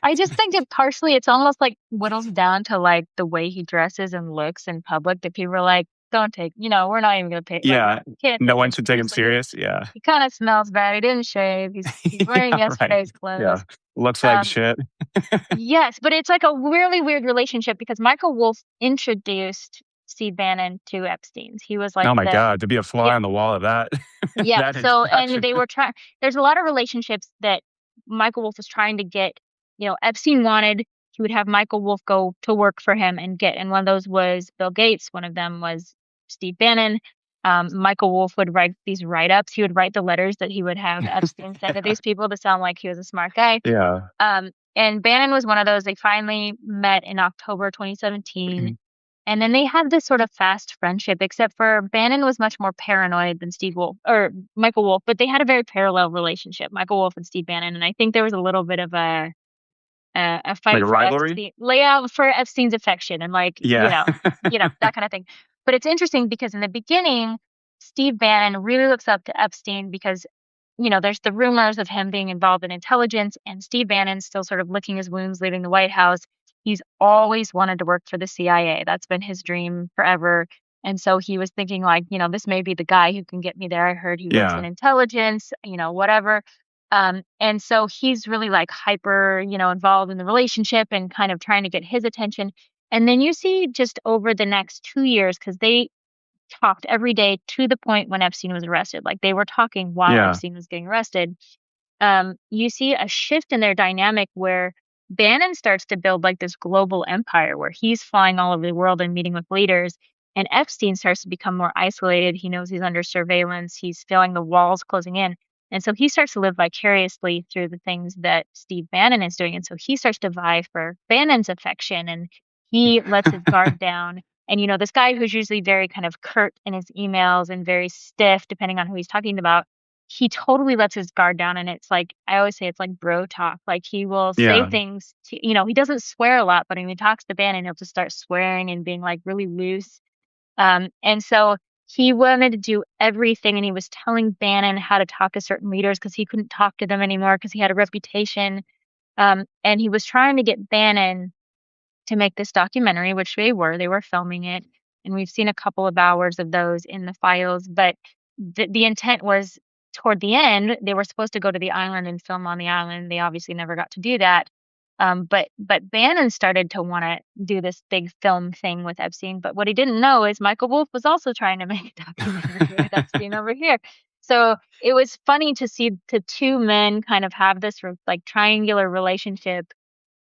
I just think that partially it's almost like whittles down to like the way he dresses and looks in public that people are like, don't take, we're not even gonna pay like Yeah, can't no take one him should take him seriously. serious. Yeah. He kind of smells bad. He didn't shave. He's wearing Yeah, right. yesterday's Yeah. clothes. Looks like Um, shit. yes, but it's like a really weird relationship because Michael Wolff introduced Steve Bannon to Epstein's. He was like Oh my the god, to be a fly yeah. on the wall of that Yeah. that So, and introduction. they were trying, there's a lot of relationships that Michael Wolff was trying to get, Epstein wanted, he would have Michael Wolff go to work for him and get, and one of those was Bill Gates. One of them was Steve Bannon. Michael Wolff would write these write ups. He would write the letters that he would have Epstein send to these people to sound like he was a smart guy. Yeah. And Bannon was one of those. They finally met in October 2017. Mhm. And then they had this sort of fast friendship, except for Bannon was much more paranoid than Steve Wolf or Michael Wolff, but they had a very parallel relationship, Michael Wolff and Steve Bannon. And I think there was a little bit of a Like a fight for rivalry? Epstein, layout for Epstein's affection and like, Yeah. that kind of thing. But it's interesting because in the beginning, Steve Bannon really looks up to Epstein because there's the rumors of him being involved in intelligence, and Steve Bannon's still sort of licking his wounds leaving the White House. He's always wanted to work for the CIA. That's been his dream forever. And so he was thinking, like, this may be the guy who can get me there. I heard he works in Yeah. intelligence, whatever. And so he's really like hyper, involved in the relationship and kind of trying to get his attention. And then you see just over the next 2 years, because they talked every day to the point when Epstein was arrested. Like they were talking while Yeah. Epstein was getting arrested. You see a shift in their dynamic where Bannon starts to build like this global empire where he's flying all over the world and meeting with leaders. And Epstein starts to become more isolated. He knows he's under surveillance. He's feeling the walls closing in. And so he starts to live vicariously through the things that Steve Bannon is doing. And so he starts to vie for Bannon's affection and he lets his guard down. And, this guy who's usually very kind of curt in his emails and very stiff, depending on who he's talking about, he totally lets his guard down. And it's like, I always say it's like bro talk. Like he will say Yeah. things to, he doesn't swear a lot, but when he talks to Bannon, he'll just start swearing and being like really loose. And so he wanted to do everything and he was telling Bannon how to talk to certain leaders because he couldn't talk to them anymore because he had a reputation. And he was trying to get Bannon to make this documentary, which they were filming it. And we've seen a couple of hours of those in the files. But the intent was toward the end, they were supposed to go to the island and film on the island. They obviously never got to do that. But Bannon started to want to do this big film thing with Epstein. But what he didn't know is Michael Wolff was also trying to make a documentary with Epstein over here. So it was funny to see the two men kind of have this like triangular relationship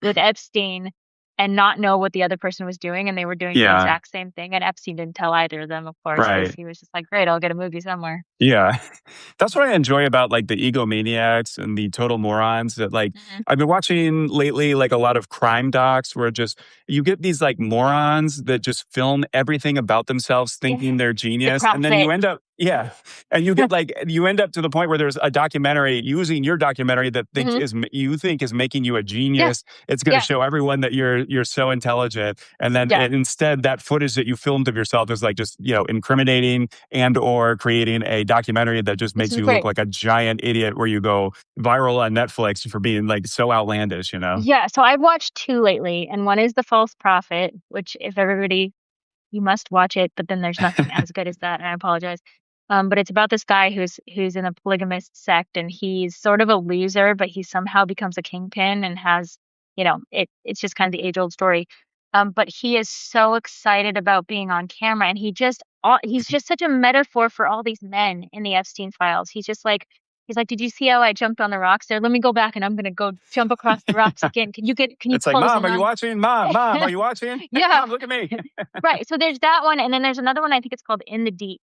with Epstein and not know what the other person was doing, and they were doing the Yeah, exact same thing. And Epstein didn't tell either of them, of course, because right. he was just like, "Great, I'll get a movie somewhere." Yeah. That's what I enjoy about like the egomaniacs and the total morons that like Hmm. I've been watching lately like a lot of crime docs where just you get these like morons that just film everything about themselves Yeah, thinking they're the genius and then you profit. end up and you get like you end up to the point where there's a documentary using your documentary that thinks Hmm. is you think is making you a Yeah, genius. It's going to yeah, show everyone that you're so intelligent and then yeah. instead that footage that you filmed of yourself is like just incriminating and or creating a documentary that just This makes is you look great. like a giant idiot where you go viral on Netflix for being like so outlandish. Yeah, so I've watched two lately, and one is The False Prophet, which if everybody you must watch it, but then there's nothing as good as that, and I apologize. But it's about this guy who's in a polygamist sect, and he's sort of a loser, but he somehow becomes a kingpin and has, it's just kind of the age-old story. But he is so excited about being on camera, and he's just such a metaphor for all these men in the Epstein files. He's like, did you see how I jumped on the rocks there? Let me go back, and I'm gonna go jump across the rocks again. Can you It's like, close Mom, in are you on? watching? Mom, are you watching? Yeah. Mom, look at me. Right. So there's that one, and then there's another one. I think it's called In the Deep.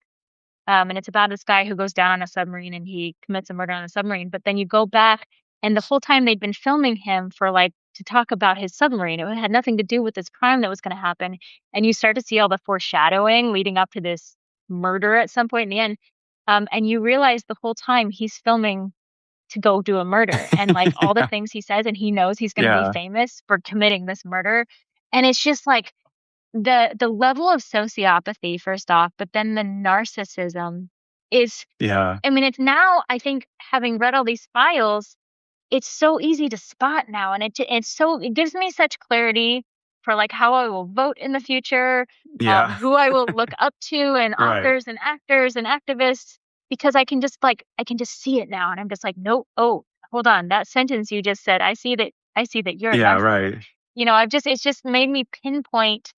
And it's about this guy who goes down on a submarine and he commits a murder on a submarine. But then you go back, and the whole time they'd been filming him for like to talk about his submarine. It had nothing to do with this crime that was going to happen. And you start to see all the foreshadowing leading up to this murder at some point in the end. And you realize the whole time he's filming to go do a murder, and like all the Yeah. things he says, and he knows he's going to be Yeah. famous for committing this murder. And it's just like the level of sociopathy first off, but then the narcissism is, Yeah. I mean, it's now, I think, having read all these files, it's so easy to spot now, and it gives me such clarity for like how I will vote in the future, Yeah. who I will look up to, and Right. authors and actors and activists, because I can just see it now, and I'm just like, nope, oh, hold on, that sentence you just said, I see that you're a Yeah. narcissist. Right. It's just made me pinpoint,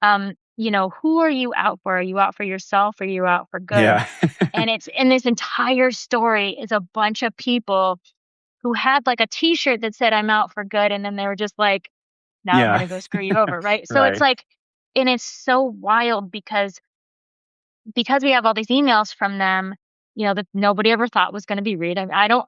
who are you out for? Are you out for yourself? Or are you out for good? Yeah. And it's in this entire story is a bunch of people who had like a t-shirt that said I'm out for good, and then they were just like, now I'm Yeah. gonna go screw you over, right? So it's Right. like, and it's so wild because we have all these emails from them, that nobody ever thought was going to be read. I don't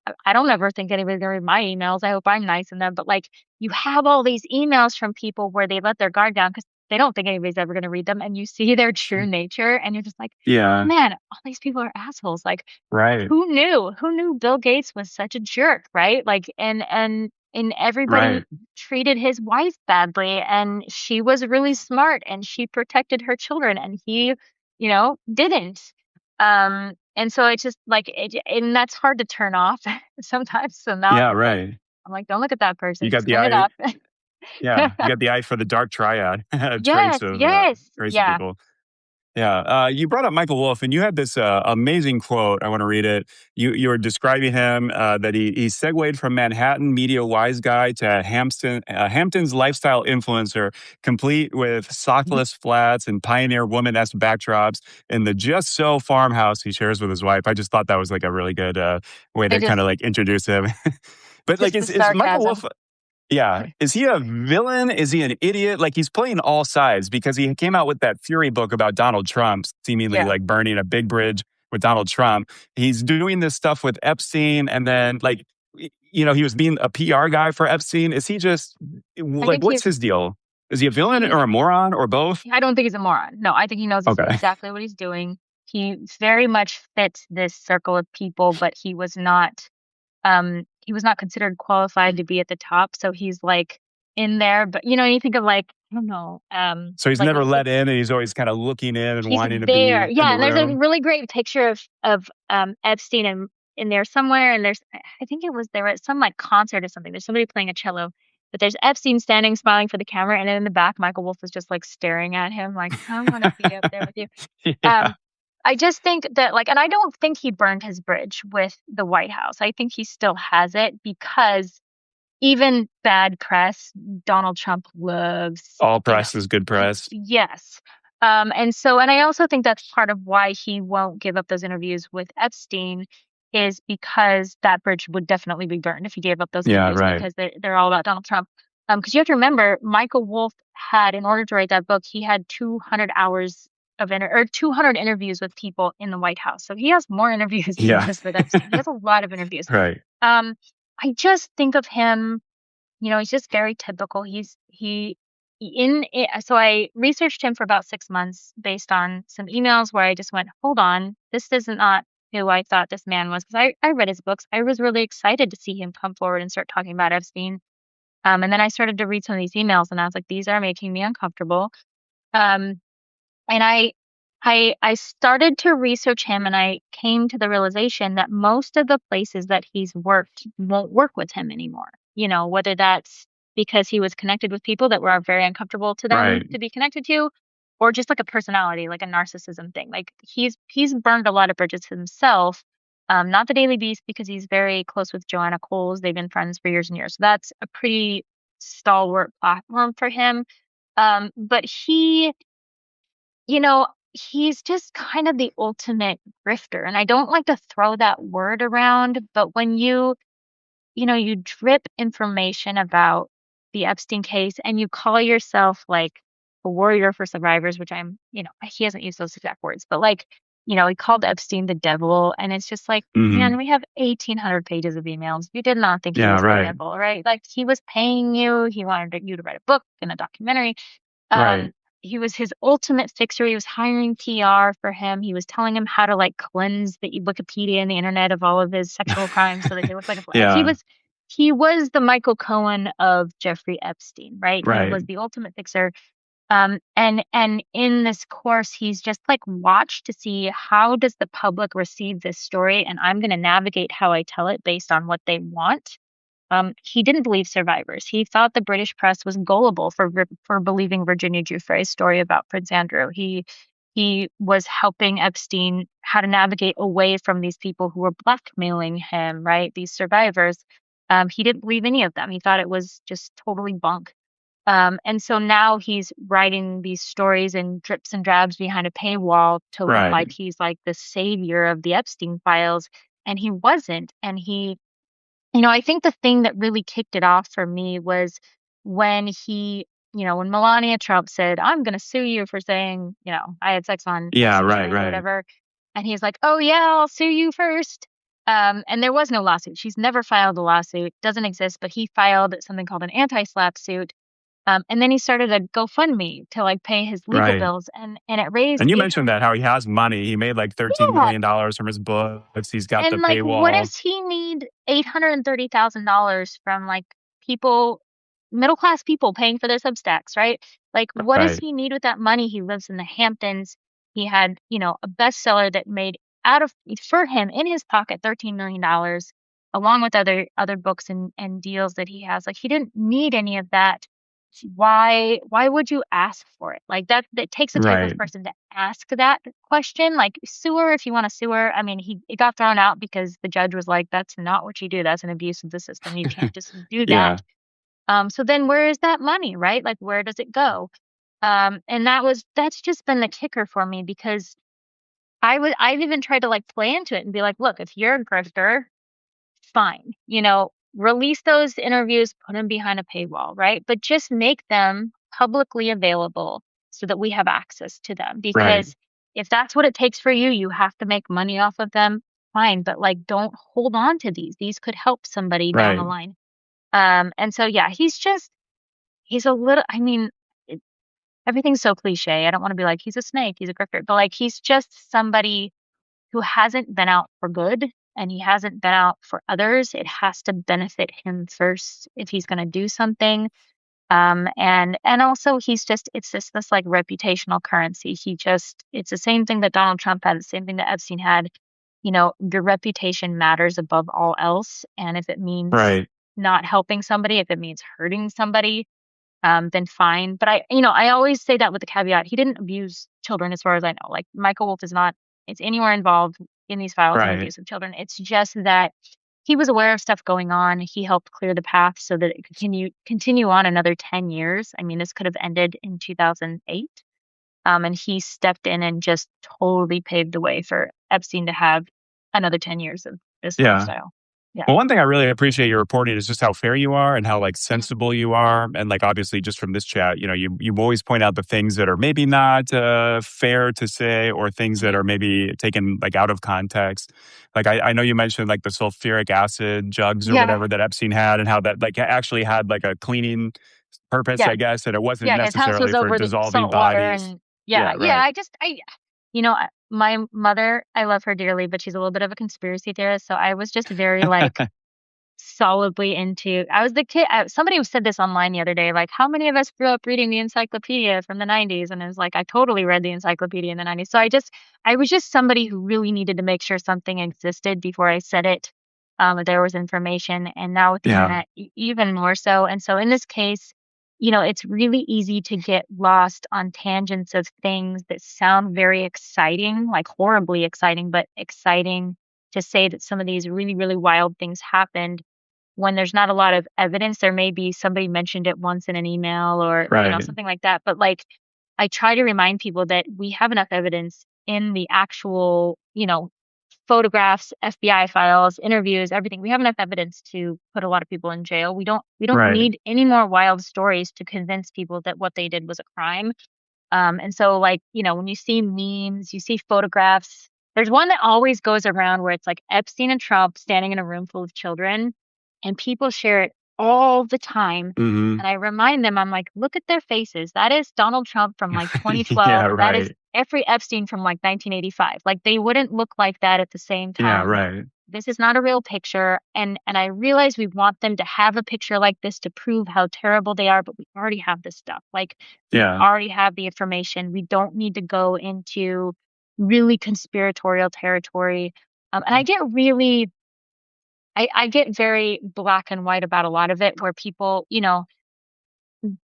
ever think anybody's going to read my emails. I hope I'm nice in them, but like you have all these emails from people where they let their guard down because they don't think anybody's ever going to read them, and you see their true nature, and you're just like, oh Yeah. man, all these people are assholes. Like, Right. who knew Bill Gates was such a jerk, right? Like, and everybody Right. treated his wife badly, and she was really smart, and she protected her children, and he, didn't. And so it's just like, and that's hard to turn off sometimes. So now Yeah. Right. I'm like, don't look at that You person, got just the turn it eye. off. Yeah. You got the eye for the dark triad trace Yes, of yes, crazy yeah. people. Yeah, you brought up Michael Wolff, and you had this amazing quote. I want to read it. You were describing him that he segued from Manhattan media wise guy to Hampton's lifestyle influencer, complete with sockless flats and pioneer woman-esque backdrops in the just so farmhouse he shares with his wife. I just thought that was like a really good way I to kind just, of like introduce him. But like, just the is Michael sarcasm. Wolff? Yeah. Is he a villain? Is he an idiot? Like he's playing all sides because he came out with that Fury book about Donald Trump, seemingly Yeah. like burning a big bridge with Donald Trump. He's doing this stuff with Epstein. And then like, he was being a PR guy for Epstein. Is he just I like, think what's his deal? Is he a villain he, or a moron or both? I don't think he's a moron. No, I think he knows Okay. exactly what he's doing. He very much fits this circle of people, but he was not considered qualified to be at the top. So he's like in there, but you think of like, I don't know, So he's like never let in and he's always kind of looking in and he's wanting to there. be in Yeah, the and there's a room. really great picture of Epstein in there somewhere, and I think it was there at some like concert or something. There's somebody playing a cello, but there's Epstein standing smiling for the camera, and then in the back, Michael Wolff is just like staring at him, like, I want to be up there with you. Yeah. Um, I just think that like, and I don't think he burned his bridge with the White House. I think he still has it because even bad press, Donald Trump loves, All press is good press. yes. And I also think that's part of why he won't give up those interviews with Epstein is because that bridge would definitely be burned if he gave up those Yeah, interviews right. because they're all about Donald Trump. Because you have to remember, Michael Wolff had, in order to write that book, he had 200 hours or 200 interviews with people in the White House. So he has more interviews than Yeah. just with Epstein. He has a lot of interviews. Right. Um, I just think of him, he's just very typical. So I researched him for about 6 months based on some emails where I just went, hold on, this is not who I thought this man was. Because I read his books. I was really excited to see him come forward and start talking about Epstein. And then I started to read some of these emails and I was like, these are making me uncomfortable. Um, and I started to research him and I came to the realization that most of the places that he's worked won't work with him anymore. Whether that's because he was connected with people that were very uncomfortable to them Right. to be connected to, or just like a personality, like a narcissism thing. Like he's burned a lot of bridges himself. Not the Daily Beast because he's very close with Joanna Coles. They've been friends for years and years. So that's a pretty stalwart platform for him. But you know, he's just kind of the ultimate grifter. And I don't like to throw that word around, but when you drip information about the Epstein case and you call yourself like a warrior for survivors, which he hasn't used those exact words, but like, he called Epstein the devil. And it's just like, Hmm. man, we have 1,800 pages of emails. You did not think he Yeah, was the right. devil, right? Like he was paying you. He wanted you to write a book and a documentary. Right. Um, he was his ultimate fixer. He was hiring PR for him. He was telling him how to like cleanse the Wikipedia and the internet of all of his sexual crimes so that they look like he Yeah. was he was the Michael Cohen of Jeffrey Epstein, right? He Right. was the ultimate fixer. And in this course, he's just like watched to see how does the public receive this story, and I'm going to navigate how I tell it based on what they want. He didn't believe survivors. He thought the British press was gullible for believing Virginia Giuffre's story about Prince Andrew. He was helping Epstein how to navigate away from these people who were blackmailing him, right? These survivors. He didn't believe any of them. He thought it was just totally bunk. And so now he's writing these stories in drips and drabs behind a paywall to look like Right. he's like the savior of the Epstein files. And he wasn't. And I think the thing that really kicked it off for me was when when Melania Trump said, I'm going to sue you for saying, I had sex on Yeah, Epstein's right, plane or right. whatever. And he's like, oh, yeah, I'll sue you first. And there was no lawsuit. She's never filed a lawsuit, doesn't exist, but he filed something called an anti-slap suit. And then he started a GoFundMe to like pay his legal Right. bills and it raised And you mentioned 800. that how he has money. He made like $13 Yeah. million from his books. He's got the And like, what paywall. does he need $830,000 from like people, middle class people paying for their Substacks, right? Like, what does Right. he need with that money? He lives in the Hamptons. He had, a bestseller that made out of for him in his pocket $13 million, along with other books and deals that he has. Like, he didn't need any of that. Why would you ask for it? Like that takes a type of Right. person to ask that question. Like sue her if you want to sue her. I mean, it got thrown out because the judge was like, that's not what you do. That's an abuse of the system. You can't just do Yeah. that. So then where is that money, right? Like where does it go? And that's just been the kicker for me because I've even tried to like play into it and be like, look, if you're a grifter, fine. Release those interviews, put them behind a paywall, right? But just make them publicly available so that we have access to them. Right. Because if that's what it takes for you, you have to make money off of them, fine. But like, don't hold on to these. These could help somebody down the Right. line. And so, yeah, he's a little, I mean, it, everything's so cliche. I don't want to be like, he's a snake, he's a grifter, but like, he's just somebody who hasn't been out for good and he hasn't been out for others. It has to benefit him first if he's going to do something. And also it's just this like reputational currency. It's the same thing that Donald Trump had, the same thing that Epstein had. Your reputation matters above all else. And if it means Right. not helping somebody, if it means hurting somebody, then fine. But I always say that with the caveat, he didn't abuse children as far as I know. Like Michael Wolff is not, it's anywhere involved in these files in Right. abuse of children. It's just that he was aware of stuff going on. He helped clear the path so that it could continue on another 10 years. I mean, this could have ended in 2008. And he stepped in and just totally paved the way for Epstein to have another 10 years of this Yeah. lifestyle. Yeah. Well, one thing I really appreciate your reporting is just how fair you are and how like Mhm. sensible you are. And like obviously just from this chat, you always point out the things that are maybe not fair to say or things that Mhm. are maybe taken like out of context. Like I know you mentioned like the sulfuric acid jugs or Yeah. whatever that Epstein had and how that like actually had like a cleaning purpose, Yeah. I guess, and it wasn't Yeah. His house was necessarily for over the dissolving salt water. bodies. And Yeah, yeah. Yeah. right. My mother, I love her dearly, but she's a little bit of a conspiracy theorist. So I was just very like, solidly into I was the kid somebody said this online the other day, like, "How many of us grew up reading the encyclopedia from the '90s?" And I was like, "I totally read the encyclopedia in the '90s." So I was just somebody who really needed to make sure something existed before I said it, there was information, and now with the Yeah, internet, even more so. And so in this case, it's really easy to get lost on tangents of things that sound very exciting, like horribly exciting, but exciting to say that some of these really, really wild things happened when there's not a lot of evidence. There may be somebody mentioned it once in an email or, right. something like that. But like, I try to remind people that we have enough evidence in the actual, photographs, FBI files, interviews, everything. We have enough evidence to put a lot of people in jail. We don't Right. need any more wild stories to convince people that what they did was a crime. And so, like, when you see memes, you see photographs, there's one that always goes around where it's like Epstein and Trump standing in a room full of children, and people share it all the time. Mhm. And I remind them, I'm like, look at their faces. That is Donald Trump from like Yeah, 2012. That is right. Jeffrey Epstein from like 1985. Like, they wouldn't look like that at the same Yeah, time. right. This is not a real picture. And I realize we want them to have a picture like this to prove how terrible they are, but we already have this stuff. Like, we Yeah. already have the information. We don't need to go into really conspiratorial territory. And I get very black and white about a lot of it, where people,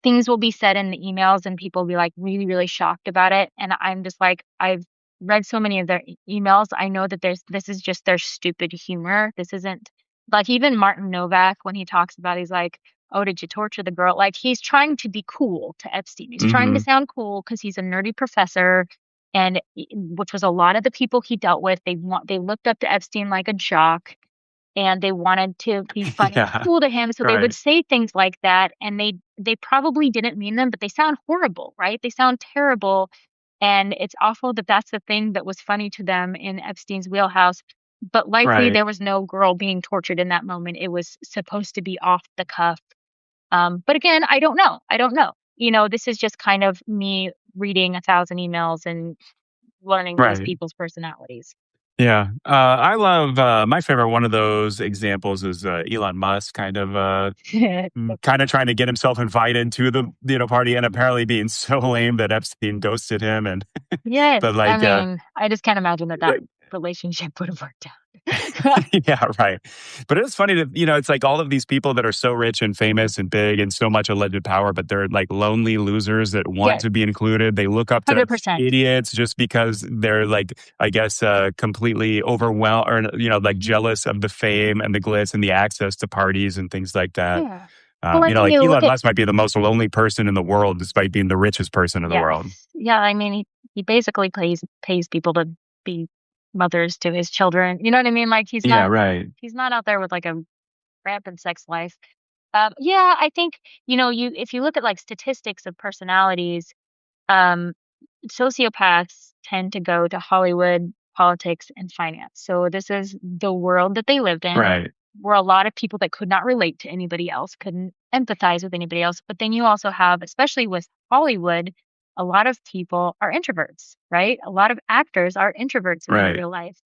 things will be said in the emails and people will be like really, really shocked about it. And I'm just like, I've read so many of their emails. I know that this is just their stupid humor. This isn't like, even Martin Novak, when he talks about, he's like, "Oh, did you torture the girl?" Like, he's trying to be cool to Epstein. He's trying to Mhm. sound cool because he's a nerdy professor. And which was a lot of the people he dealt with. They looked up to Epstein like a jock, and they wanted to be funny and Yeah. cool to him, so they would Right. say things like that, and they probably didn't mean them, but they sound horrible, right? They sound terrible, and it's awful that that's the thing that was funny to them in Epstein's wheelhouse, but likely Right. there was no girl being tortured in that moment. It was supposed to be off the cuff. But again, I don't know. I don't know. This is just kind of me reading 1,000 emails and learning these Right. people's personalities. Yeah. I love my favorite one of those examples is Elon Musk kind of trying to get himself invited to the party and apparently being so lame that Epstein ghosted him and Yes, but I like mean, I just can't imagine that relationship would have worked out. yeah, right. But it's funny that, it's like all of these people that are so rich and famous and big and so much alleged power, but they're like lonely losers that want Yes, to be included. They look up to 100%. idiots just because they're like, I guess, completely overwhelmed or, like Mhm. jealous of the fame and the glitz and the access to parties and things like that. Yeah. Well, I mean, Like you look Elon at Musk might be the most lonely person in the world despite being the richest person in the yes. world. Yeah, I mean, he basically pays people to be mothers to his children. You know what I mean? Like, Yeah, right. he's not out there with like a rampant sex life. Yeah, I think, you if you look at like statistics of personalities, um, sociopaths tend to go to Hollywood, politics, and finance. So this is the world that they lived in, Right. where a lot of people that could not relate to anybody else, couldn't empathize with anybody else. But then you also have, especially with Hollywood, a lot of people are introverts, right? A lot of actors are introverts in their Right. real life.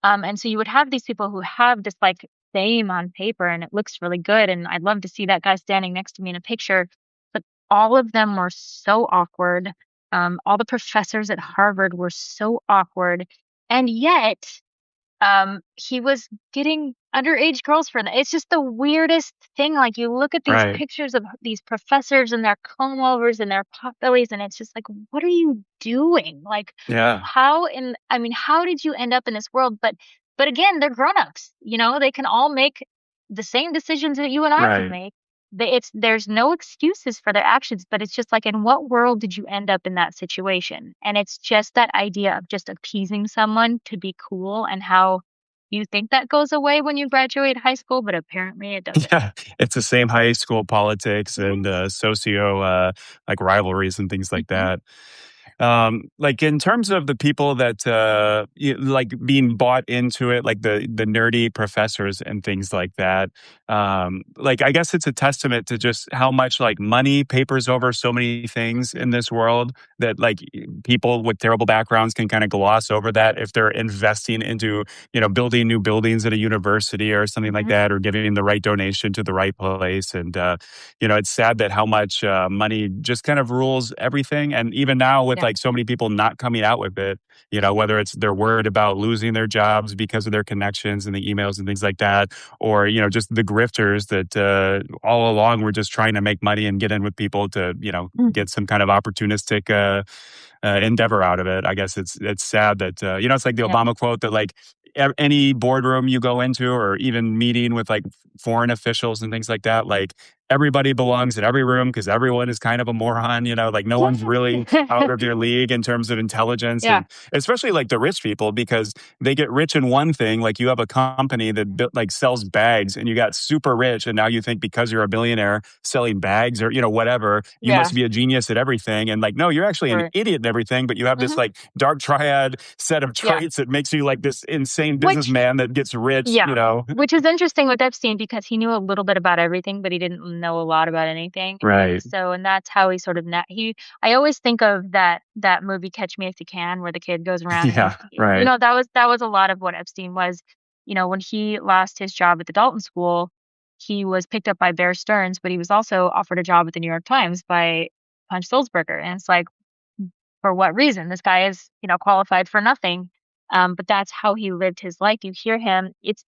And so you would have these people who have this like fame on paper and it looks really good. And I'd love to see that guy standing next to me in a picture. But all of them were so awkward. All the professors at Harvard were so awkward. And yet, he was getting underage girls for them. It's just the weirdest thing. Like, you look at these Right. pictures of these professors and their comb overs and their pot bellies, and it's just like, what are you doing? Like, Yeah. how did you end up in this world? But But again, they're grown-ups, they can all make the same decisions that you and I can Right. make. There's no excuses for their actions, but it's just like, in what world did you end up in that situation? And it's just that idea of just appeasing someone to be cool, and how you think that goes away when you graduate high school, but apparently it doesn't. Yeah, it's the same high school politics Mhm, and socio like rivalries and things like mhm, that. Like in terms of the people that like being bought into it, like the nerdy professors and things like that. Like I guess it's a testament to just how much like money papers over so many things in this world that like people with terrible backgrounds can kind of gloss over that if they're investing into building new buildings at a university or something like mhm. that, or giving the right donation to the right place. And it's sad that how much money just kind of rules everything. And even now, with Yeah. like so many people not coming out with it, whether it's they're worried about losing their jobs because of their connections and the emails and things like that, or just the grifters that all along were just trying to make money and get in with people to Mm. get some kind of opportunistic endeavor out of it. I guess it's sad that it's like the Yeah. Obama quote that like any boardroom you go into, or even meeting with like foreign officials and things like that, like everybody belongs in every room because everyone is kind of a moron. Like no one's really out of your league in terms of intelligence, Yeah. and especially like the rich people, because they get rich in one thing. Like you have a company that like sells bags, and you got super rich, and now you think because you're a billionaire selling bags or whatever, you Yeah. must be a genius at everything. And like no, you're actually an Right. idiot at everything, but you have this Mhm. like dark triad set of Yeah. traits that makes you like this insane Which businessman that gets rich. Yeah, which is interesting with Epstein, because he knew a little bit about everything, but he didn't know a lot about anything. And Right. so, and that's how he sort of I always think of that movie Catch Me If You Can, where the kid goes around and Yeah. Right. that was a lot of what Epstein was. When he lost his job at the Dalton School, he was picked up by Bear Stearns, but he was also offered a job at the New York Times by Punch Sulzberger. And it's like, for what reason? This guy is, qualified for nothing. But that's how he lived his life. You hear him. It's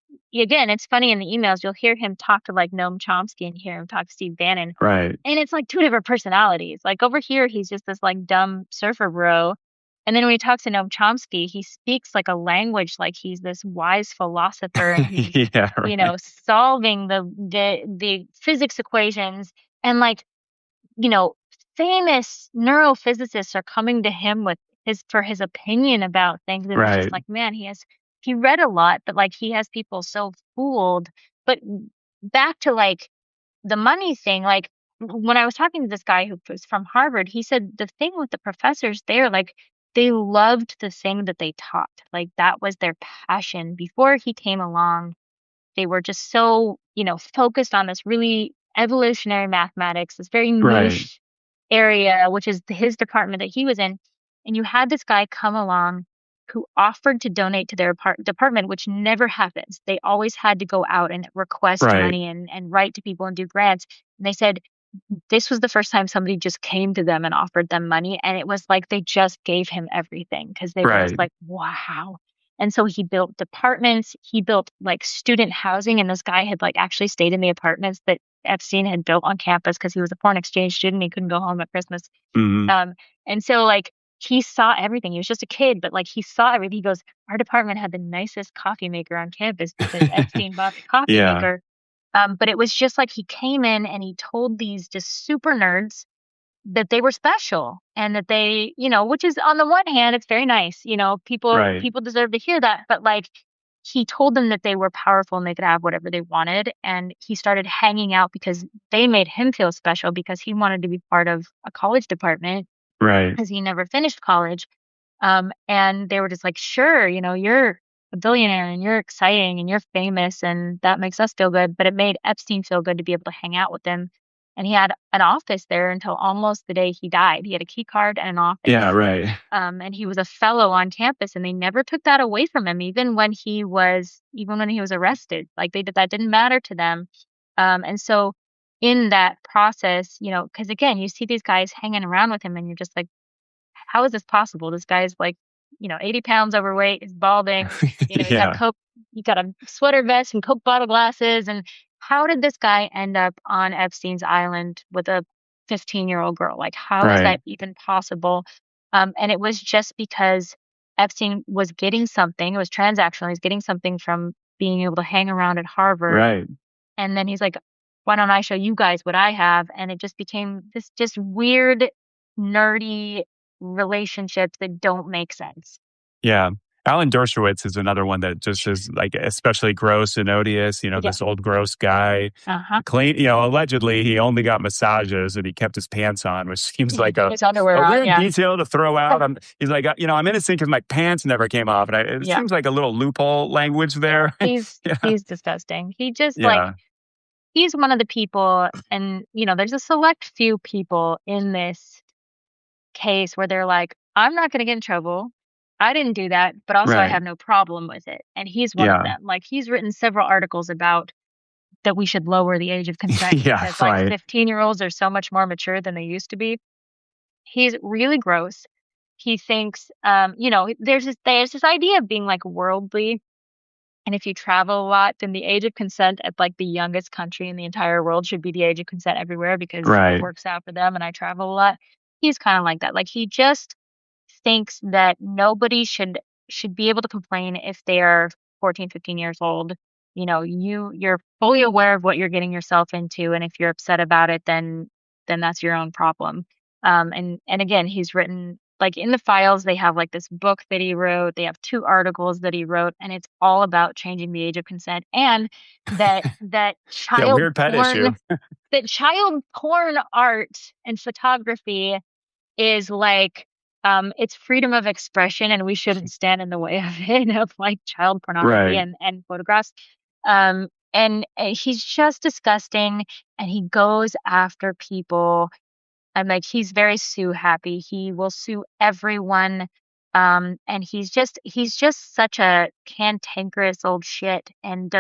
funny in the emails. You'll hear him talk to like Noam Chomsky, and hear him talk to Steve Bannon, Right. and it's like two different personalities. Like over here, he's just this like dumb surfer bro, and then when he talks to Noam Chomsky, he speaks like a language, like he's this wise philosopher, and he's Yeah. Right. solving the physics equations, and like you know, famous neurophysicists are coming to him with his opinion about things, and it's just Right. like, man, he read a lot, but like he has people so fooled. But back to like the money thing, like when I was talking to this guy who was from Harvard, he said the thing with the professors there, like they loved the thing that they taught. Like that was their passion before he came along. They were just so, focused on this really evolutionary mathematics, this very Right. niche area, which is his department that he was in. And you had this guy come along who offered to donate to their department, which never happens. They always had to go out and request Right. money, and write to people and do grants. And they said this was the first time somebody just came to them and offered them money. And it was like they just gave him everything, because they were just Right. like, wow. And so he built departments, he built like student housing. And this guy had like actually stayed in the apartments that Epstein had built on campus, because he was a foreign exchange student. He couldn't go home at Christmas. Hmm. And so like he saw everything. He was just a kid, but like he saw everything. He goes, our department had the nicest coffee maker on campus because Epstein bought the coffee Yeah. maker. But it was just like he came in and he told these just super nerds that they were special, and that they, which is, on the one hand, it's very nice. People Right. people deserve to hear that, but like he told them that they were powerful and they could have whatever they wanted, and he started hanging out because they made him feel special, because he wanted to be part of a college department, Right. because he never finished college. And they were just like, sure, you're a billionaire and you're exciting and you're famous, and that makes us feel good. But it made Epstein feel good to be able to hang out with him. And he had an office there until almost the day he died. He had a key card and an Yeah. office. Right. And he was a fellow on campus, and they never took that away from him, even when he was arrested. Like that didn't matter to them. And so in that process, because again, you see these guys hanging around with him, and you're just like, how is this possible? This guy's like, 80 pounds overweight, is balding, Yeah. he got a sweater vest and Coke bottle glasses. And how did this guy end up on Epstein's island with a 15-year-old girl? Like, how is Right. that even possible? And it was just because Epstein was getting something, it was transactional, he's getting something from being able to hang around at Harvard. Right. And then he's like, why don't I show you guys what I have? And it just became this just weird, nerdy relationships that don't make sense. Yeah. Alan Dershowitz is another one that just is like especially gross and odious. Yeah. This old gross guy. Uh-huh. Clean, allegedly he only got massages and he kept his pants on, which seems like His underwear a on, weird yeah. detail to throw out. He's like, I'm innocent because my pants never came off. And it Yeah. seems like a little loophole language Yeah. there. Yeah. He's disgusting. He just like Yeah. he's one of the people, and there's a select few people in this case where they're like, I'm not going to get in trouble. I didn't do that, but also I Right. have no problem with it. And he's one of Yeah. them. Like he's written several articles about that we should lower the age of consent Yeah. because like Right. 15-year-olds are so much more mature than they used to be. He's really gross. He thinks, there's this idea of being like worldly. And if you travel a lot, then the age of consent at like the youngest country in the entire world should be the age of consent everywhere because it Right. works out for them. And I travel a lot. He's kind of like that. Like he just thinks that nobody should be able to complain if they are 14, 15 years old. You're fully aware of what you're getting yourself into, and if you're upset about it, then that's your own problem. And again, he's written like in the files they have like this book that he wrote. They have two articles that he wrote, and it's all about changing the age of consent and that Yeah. Weird pet issue. child porn art and photography is like it's freedom of expression and we shouldn't stand in the way of it of like child pornography Right. and photographs. And he's just disgusting and he goes after people. I'm like he's very sue happy. He will sue everyone. And he's just such a cantankerous old shit and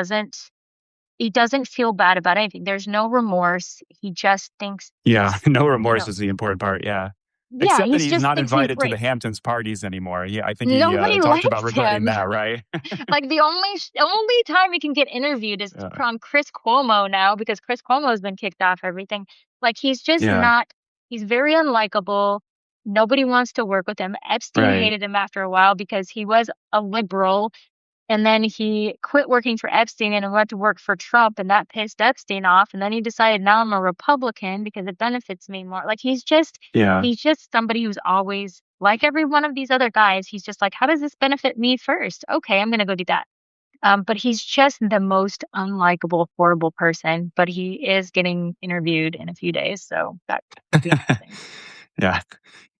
he doesn't feel bad about anything. There's no remorse. He just thinks Yeah. he's No you remorse know is the important part. Yeah. yeah, Except that he's he's just not thinks he's invited to the great. Hamptons parties anymore. Yeah, I think he Nobody talked about likes regretting him. that, right? Like the only time he can get interviewed is Yeah. from Chris Cuomo now because Chris Cuomo has been kicked off everything. Like he's just Yeah. not. He's very unlikable. Nobody wants to work with him. Epstein Right. hated him after a while because he was a liberal and then he quit working for Epstein and went to work for Trump, and that pissed Epstein off. And then he decided now I'm a Republican because it benefits me more. Like Yeah. he's just somebody who's always like every one of these other guys. He's just like, how does this benefit me first? Okay, I'm gonna go do that. But he's just the most unlikable, horrible person. But he is getting interviewed in a few days, so that will be interesting. Yeah.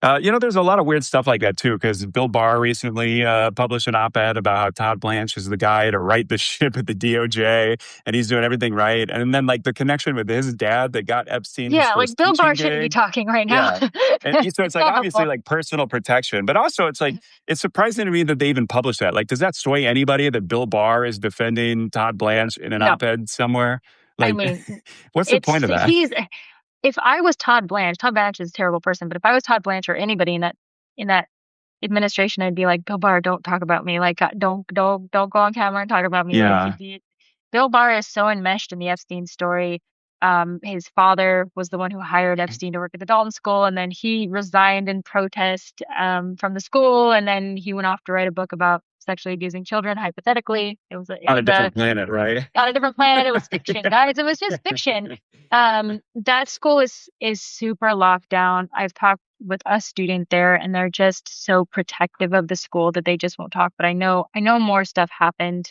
There's a lot of weird stuff like that too, because Bill Barr recently published an op-ed about how Todd Blanche is the guy to right the ship at the DOJ, and he's doing everything right. And then like the connection with his dad that got Epstein his Yeah, like first Bill Barr teaching shouldn't be gig. talking right now. Yeah. And so it's It's like not obviously helpful. like personal protection, but also it's like it's surprising to me that they even publish that. Like, does that sway anybody that Bill Barr is defending Todd Blanche in an No, op-ed somewhere? I Like, mean, what's the point of that? he's if I was Todd Blanche is a terrible person, but if I was Todd Blanche or anybody in that administration, I'd be like, Bill Barr, don't talk about me. Like, don't go on camera and talk about me. Like, Yeah. Bill Barr is so enmeshed in the Epstein story. His father was the one who hired Epstein to work at the Dalton School, and then he resigned in protest from the school, and then he went off to write a book about sexually abusing children. Hypothetically, it On a was a different planet, right? on a different planet. It was fiction, guys. It was just fiction. That school is super locked down. I've talked with a student there, and they're just so protective of the school that they just won't talk. But I know more stuff happened.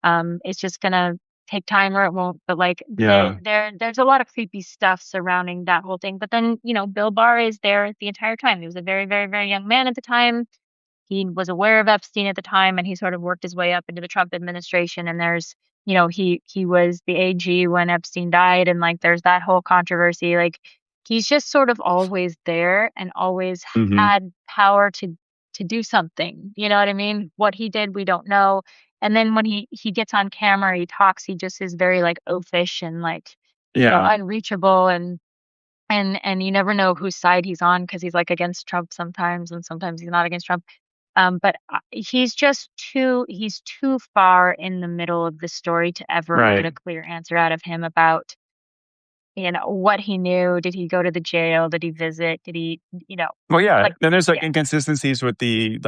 It's just gonna take time, or it won't. But like Yeah. there's a lot of creepy stuff surrounding that whole thing. But then Bill Barr is there the entire time. He was a very, very, very young man at the time. He was aware of Epstein at the time, and he sort of worked his way up into the Trump administration. And he was the AG when Epstein died, and like there's that whole controversy. Like he's just sort of always there and always Hmm. had power to do something. You know what I mean? What he did, we don't know. And then when he gets on camera, he talks. He just is very like oafish and like Yeah. unreachable and you never know whose side he's on because he's like against Trump sometimes and sometimes he's not against Trump. But he's too far in the middle of the story to ever get Right. a clear answer out of him about what he knew. Did he go to the jail? Did he visit? Did he, Well, yeah. like, Then there's like yeah, inconsistencies with the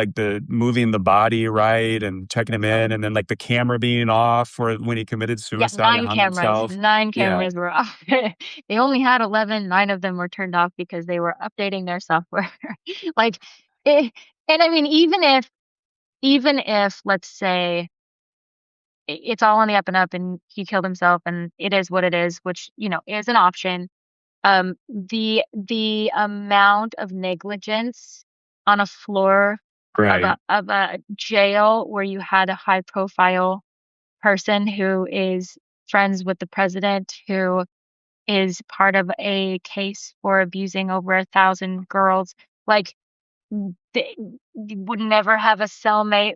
moving the body, right, and checking him in, and then like the camera being off for when he committed yeah, suicide and hung himself. nine Yeah, cameras were off. They only had 11, nine of them were turned off because they were updating their software. Like, it, and I mean, even if, let's say, it's all on the up and up and he killed himself and it is what it is, which, is an option. The amount of negligence on a floor of right, a jail where you had a high profile person who is friends with the president, who is part of a case for abusing over 1,000 girls, like, they would never have a cellmate.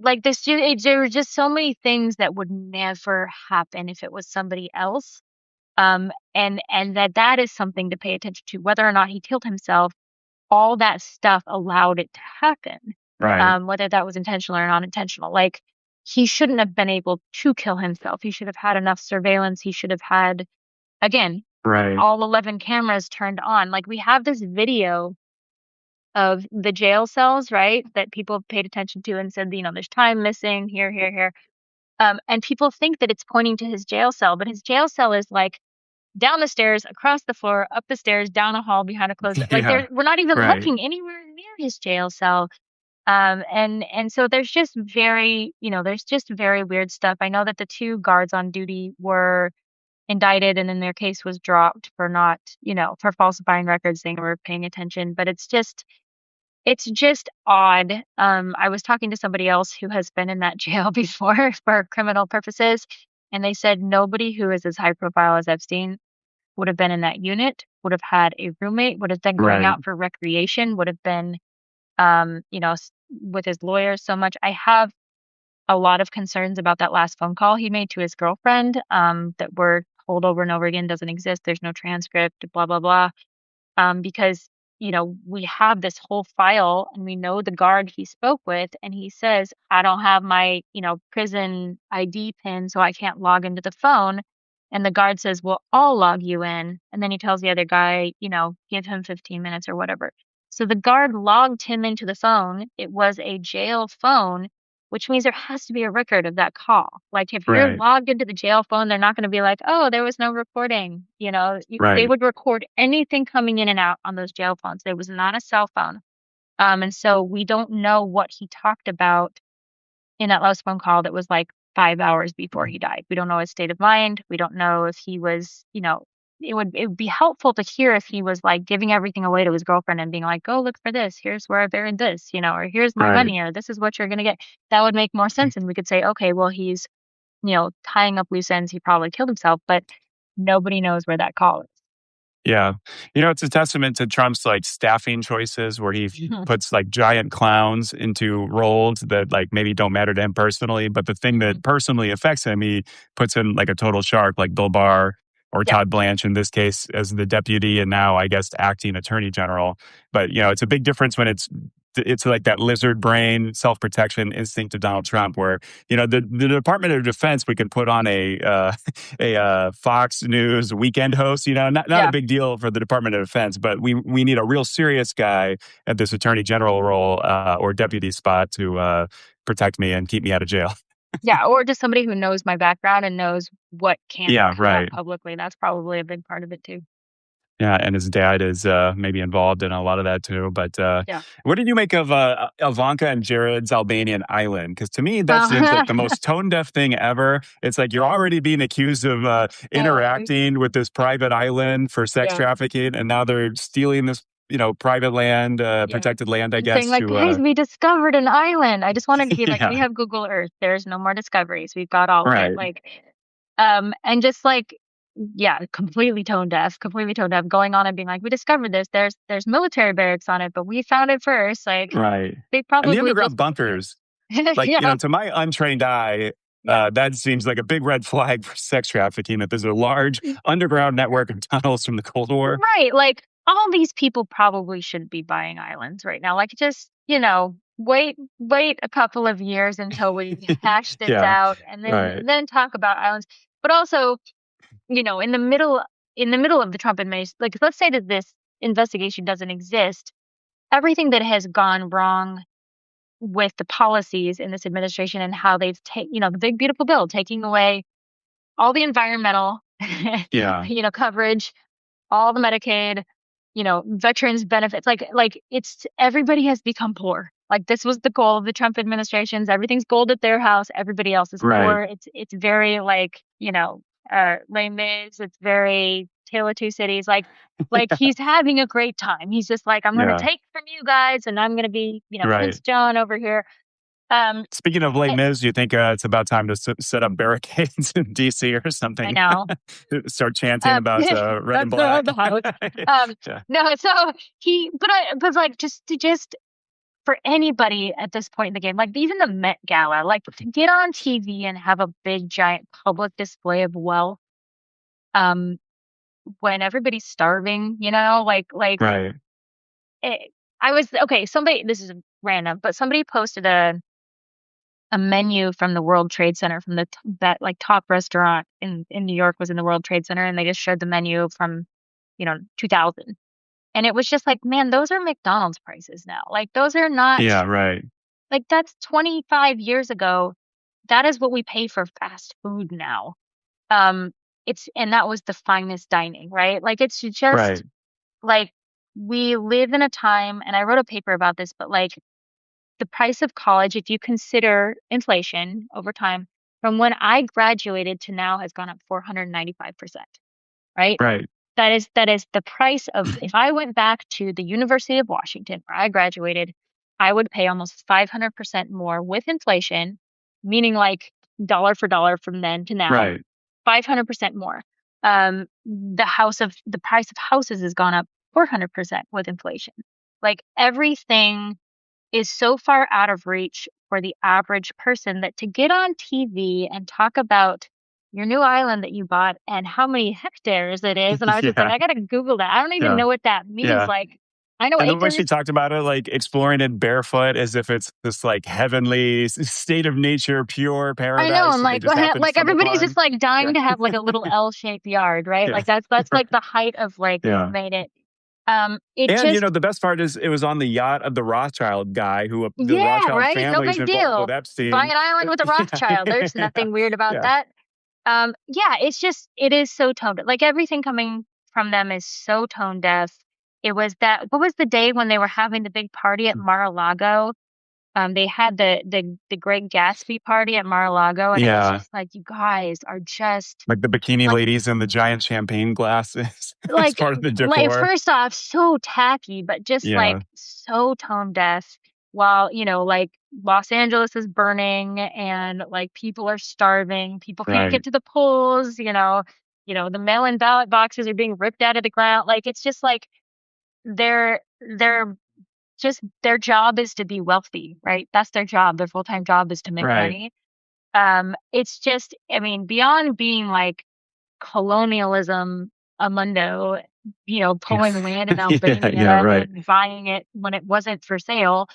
Like, there were just so many things that would never happen if it was somebody else. And that is something to pay attention to. Whether or not he killed himself, all that stuff allowed it to happen. right, Whether that was intentional or not intentional. Like, he shouldn't have been able to kill himself. He should have had enough surveillance. He should have had, again, right. all 11 cameras turned on. Like, we have this video of the jail cells, right? That people paid attention to and said, there's time missing here, here, here. And people think that it's pointing to his jail cell, but his jail cell is like down the stairs, across the floor, up the stairs, down a hall behind a closed door. Like, Yeah, we're not even right, looking anywhere near his jail cell. And so there's just very weird stuff. I know that the two guards on duty were indicted and then their case was dropped for not, for falsifying records, saying they were paying attention. But it's just odd. I was talking to somebody else who has been in that jail before for criminal purposes, and they said nobody who is as high profile as Epstein would have been in that unit, would have had a roommate, would have been going right, out for recreation, would have been, with his lawyer so much. I have a lot of concerns about that last phone call he made to his girlfriend, that were told over and over again doesn't exist. There's no transcript, blah, blah, blah. Because we have this whole file and we know the guard he spoke with, and he says, I don't have my prison ID pin, so I can't log into the phone. And the guard says, well, I'll log you in. And then he tells the other guy, give him 15 minutes or whatever. So the guard logged him into the phone. It was a jail phone, which means there has to be a record of that call. Like, if you're right, logged into the jail phone, they're not going to be like, oh, there was no recording. They right. would record anything coming in and out on those jail phones. There was not a cell phone. And so we don't know what he talked about in that last phone call that was like 5 hours before he died. We don't know his state of mind. We don't know if he was, it would be helpful to hear if he was like giving everything away to his girlfriend and being like, go look for this. Here's where I buried this, or here's my Right. money, or this is what you're going to get. That would make more sense. And we could say, okay, well, he's, tying up loose ends. He probably killed himself, but nobody knows where that call Yeah. It's a testament to Trump's like staffing choices where he is. puts like giant clowns into roles that like maybe don't matter to him personally, but the thing Mhm. that personally affects him, he puts in like a total shark like Bill Barr or Yep. Todd Blanche in this case as the deputy and now I guess acting attorney general. But it's a big difference when it's like that lizard brain self-protection instinct of Donald Trump where the Department of Defense we could put on a Fox News weekend host, not a Yeah. big deal for the Department of Defense, but we need a real serious guy at this attorney general role or deputy spot to protect me and keep me out of jail. Yeah. Or just somebody who knows my background and knows what can't Yeah, come out right. publicly. That's probably a big part of it too. Yeah, and his dad is maybe involved in a lot of that too. But Yeah. what did you make of Ivanka and Jared's Albanian island? Because to me, that seems like Well, the most tone deaf thing ever. It's like you're already being accused of oh, interacting with this private island for sex yeah. trafficking, and now they're stealing this, private land, Yeah. protected land, I And saying guess. like, To guys, we discovered an island. I just wanted to be like, we yeah, have Google Earth. There's no more discoveries. We've got all of it. right, Like, and just like, yeah, completely tone deaf, going on and being like, we discovered this. There's military barracks on it, but we found it first. Like, right, they and the probably just, underground bunkers. Like, yeah, to my untrained eye, yeah. that seems like a big red flag for sex trafficking, that there's a large underground network of tunnels from the Cold War. Right, like, all these people probably shouldn't be buying islands right now, like, just, wait a couple of years until we hash this Yeah, out and then right, then talk about islands, but also, in the middle in the middle of the Trump administration, like let's say that this investigation doesn't exist, everything that has gone wrong with the policies in this administration and how they've taken, the big beautiful bill, taking away all the environmental, Yeah. coverage, all the Medicaid, veterans benefits, like it's everybody has become poor. Like this was the goal of the Trump administrations. Everything's gold at their house. Everybody else is Right. poor. It's very like, Les Mis. It's very Tale of Two Cities. Like he's having a great time. He's just like, I'm gonna Yeah. take from you guys and I'm gonna be, Right. Prince John over here. Um, Speaking of Les I, Mis, do you think it's about time to set up barricades in DC or I something? know. Start chanting about red and That's the black. the house. Um, Yeah. no, so but like just for anybody at this point in the game, like even the Met Gala, like to get on TV and have a big giant public display of wealth, um, when everybody's starving, Right. it, I was okay. Somebody, this is random, but somebody posted a menu from the World Trade Center from that like top restaurant in New York was in the World Trade Center, and they just showed the menu from 2000. And it was just like, man, those are McDonald's prices now. Like those are not Yeah. Right. like that's 25 years ago. That is what we pay for fast food now. Um, and that was the finest dining, right? Like it's Right. just like we live in a time, and I wrote a paper about this, but like the price of college, if you consider inflation over time, from when I graduated to now has gone up 495%, right? Right. That is the price of if I went back to the University of Washington where I graduated, I would pay almost 500% more with inflation, meaning like dollar for dollar from then to now, Right. 500% more. The price of houses has gone up 400% with inflation. Like everything is so far out of reach for the average person that to get on TV and talk about your new island that you bought and how many hectares it is. And I was just like, Yeah. I gotta Google that. I don't even Yeah. know what that means. Yeah. Like, I know And the way she acres. talked about it, like exploring it barefoot as if it's this like heavenly state of nature, pure I know, paradise and that they like just happen to like stumble everybody's just upon. like dying Yeah. to have like a little L-shaped yard, right? Yeah. Like that's like the height of like we've Yeah. made it. It And just the best part is it was on the yacht of the Rothschild guy who the yeah, Rothschild right? No family is big involved with deal. Buy Epstein. an island with a Rothschild. There's Yeah. nothing weird about Yeah. that. Yeah, it is so tone deaf. Like everything coming from them is so tone deaf. It was what was the day when they were having the big party at Mar-a-Lago? They had the Great Gatsby party at Mar-a-Lago, and it was Yeah. just like, you guys are just Like the bikini like ladies and the giant champagne glasses as like part of the like decor. first off, so tacky, but just like Yeah. so tone deaf. While, like Los Angeles is burning and like people are starving, people can't Right. get to the polls, the mail-in ballot boxes are being ripped out of the ground. Like it's just like they're just their job is to be wealthy, right? That's their job. Their full-time job is to make Right. money. It's just, I mean, beyond being like colonialism amundo, Yeah. pulling land and now Yeah. bringing it Yeah. up Right. and buying it when it wasn't for sale.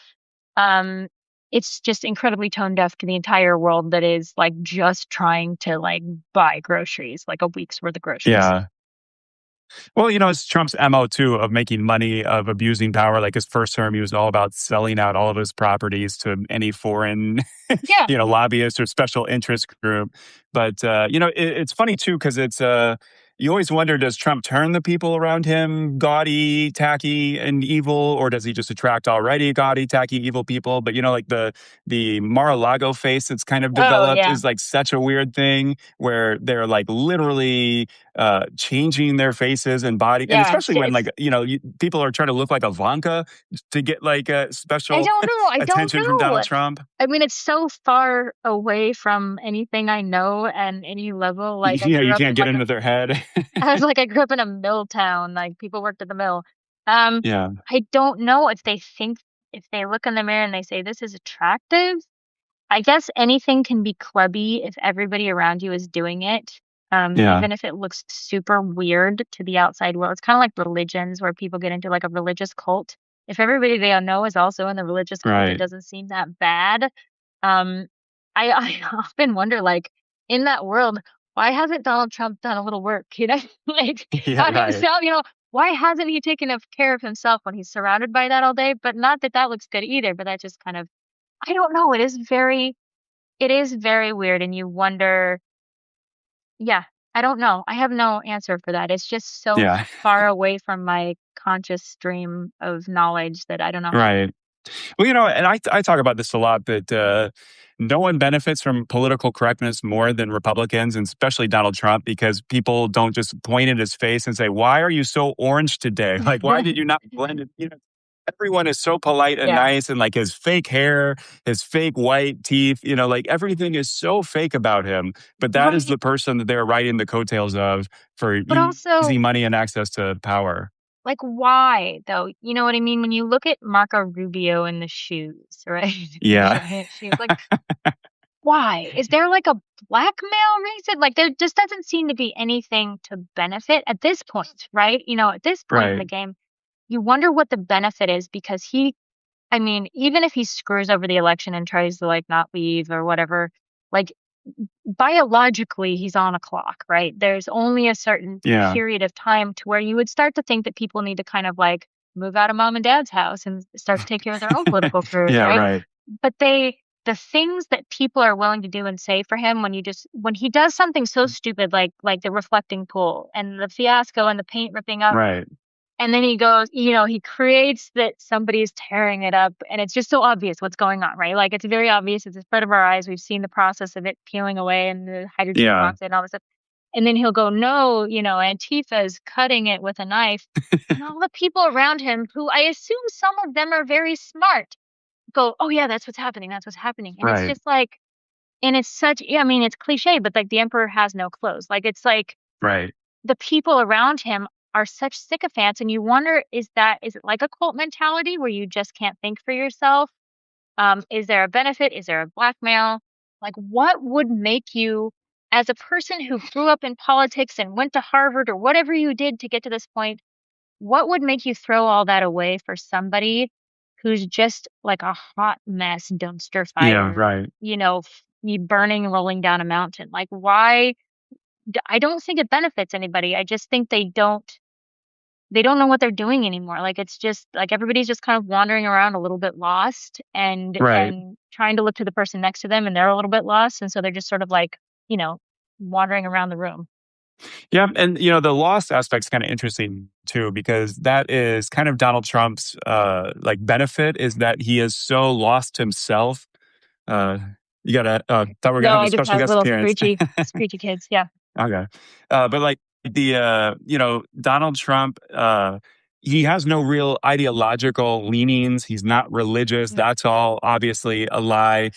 Um, it's just incredibly tone deaf to the entire world that is like just trying to like buy groceries, like a week's worth of groceries. Yeah. Well, it's Trump's MO too of making money, of abusing power. Like his first term, he was all about selling out all of his properties to any foreign, Yeah. lobbyist or special interest group. But it's funny too because you always wonder: does Trump turn the people around him gaudy, tacky, and evil, or does he just attract already gaudy, tacky, evil people? But like the Mar-a-Lago face that's kind of Oh developed yeah. is like such a weird thing where they're like literally changing their faces and body, and Yeah. especially when It's people are trying to look like Ivanka to get like a I special don't know. I don't attention from know. Donald Trump. I mean, it's so far away from anything I know and any level. Like I grew You up can't in get like into their head. I grew up in a mill town. Like people worked at the mill. Um, Yeah, I don't know if they look in the mirror and they say this is attractive. I guess anything can be clubby if everybody around you is doing it. yeah, Even if it looks super weird to the outside world. It's kind of like religions where people get into like a religious cult. If everybody they know is also in the religious cult, it right. doesn't seem that bad. Um, I often wonder, like, in that world, why hasn't Donald Trump done a little work, like Yeah, on right. himself, why hasn't he taken care of himself when he's surrounded by that all day? But not that that looks good either, but that just kind of, I don't know. It is very weird. And you wonder, yeah, I don't know. I have no answer for that. It's just so Yeah, far away from my conscious stream of knowledge that I don't know. right. Well, and I talk about this a lot that no one benefits from political correctness more than Republicans, and especially Donald Trump, because people don't just point at his face and say, "Why are you so orange today? Like, why did you not blend it?" Everyone is so polite and Yeah. nice, and like his fake hair, his fake white teeth, like everything is so fake about him. But that is Right. the person that they're riding the coattails of for But easy also, money and access to power. like, why though? You know what I mean? When you look at Marco Rubio and the shoes, right? The Yeah, giant shoes. Like, why? Is there like a blackmail reason? Like, there just doesn't seem to be anything to benefit at this point, right? At this point in the right. game, you wonder what the benefit is because I mean, even if he screws over the election and tries to like not leave or whatever, like biologically he's on a clock, right? There's only a certain Yeah, period of time to where you would start to think that people need to kind of like move out of mom and dad's house and start to take care of their own political careers, yeah, right? right. But the things that people are willing to do and say for him when he does something so stupid like the reflecting pool and the fiasco and the paint ripping up, Right. and then he goes, he creates that somebody's tearing it up, and it's just so obvious what's going on, right? Like, it's very obvious. It's in front of our eyes. We've seen the process of it peeling away and the hydrogen Yeah. peroxide and all this stuff. And then he'll go, no, Antifa is cutting it with a knife. And all the people around him, who I assume some of them are very smart, go, oh, yeah, that's what's happening. That's what's happening. And it's Right. just like, and it's such, yeah, I mean, it's cliche, but like the emperor has no clothes. Like, it's like, Right. the people around him are such sycophants, and you wonder, is it like a cult mentality where you just can't think for yourself? Is there a benefit? Is there a blackmail? Like, what would make you, as a person who grew up in politics and went to Harvard or whatever you did to get to this point, what would make you throw all that away for somebody who's just like a hot mess dumpster Yeah, fire, right. you burning, rolling down a mountain? Like, why? I don't think it benefits anybody. I just think they don't know what they're doing anymore. Like, it's just like everybody's just kind of wandering around a little bit lost and Right. and trying to look to the person next to them, and they're a little bit lost, and so they're just sort of like, wandering around the room. Yeah, and the loss aspect's kind of interesting too, because that is kind of Donald Trump's like benefit is that he is so lost himself. Uh you gotta thought we were gonna No, have a I just special have guest little appearance. screechy kids. Yeah. Okay. But like Donald Trump, he has no real ideological leanings. He's not religious. No. That's all obviously a lie.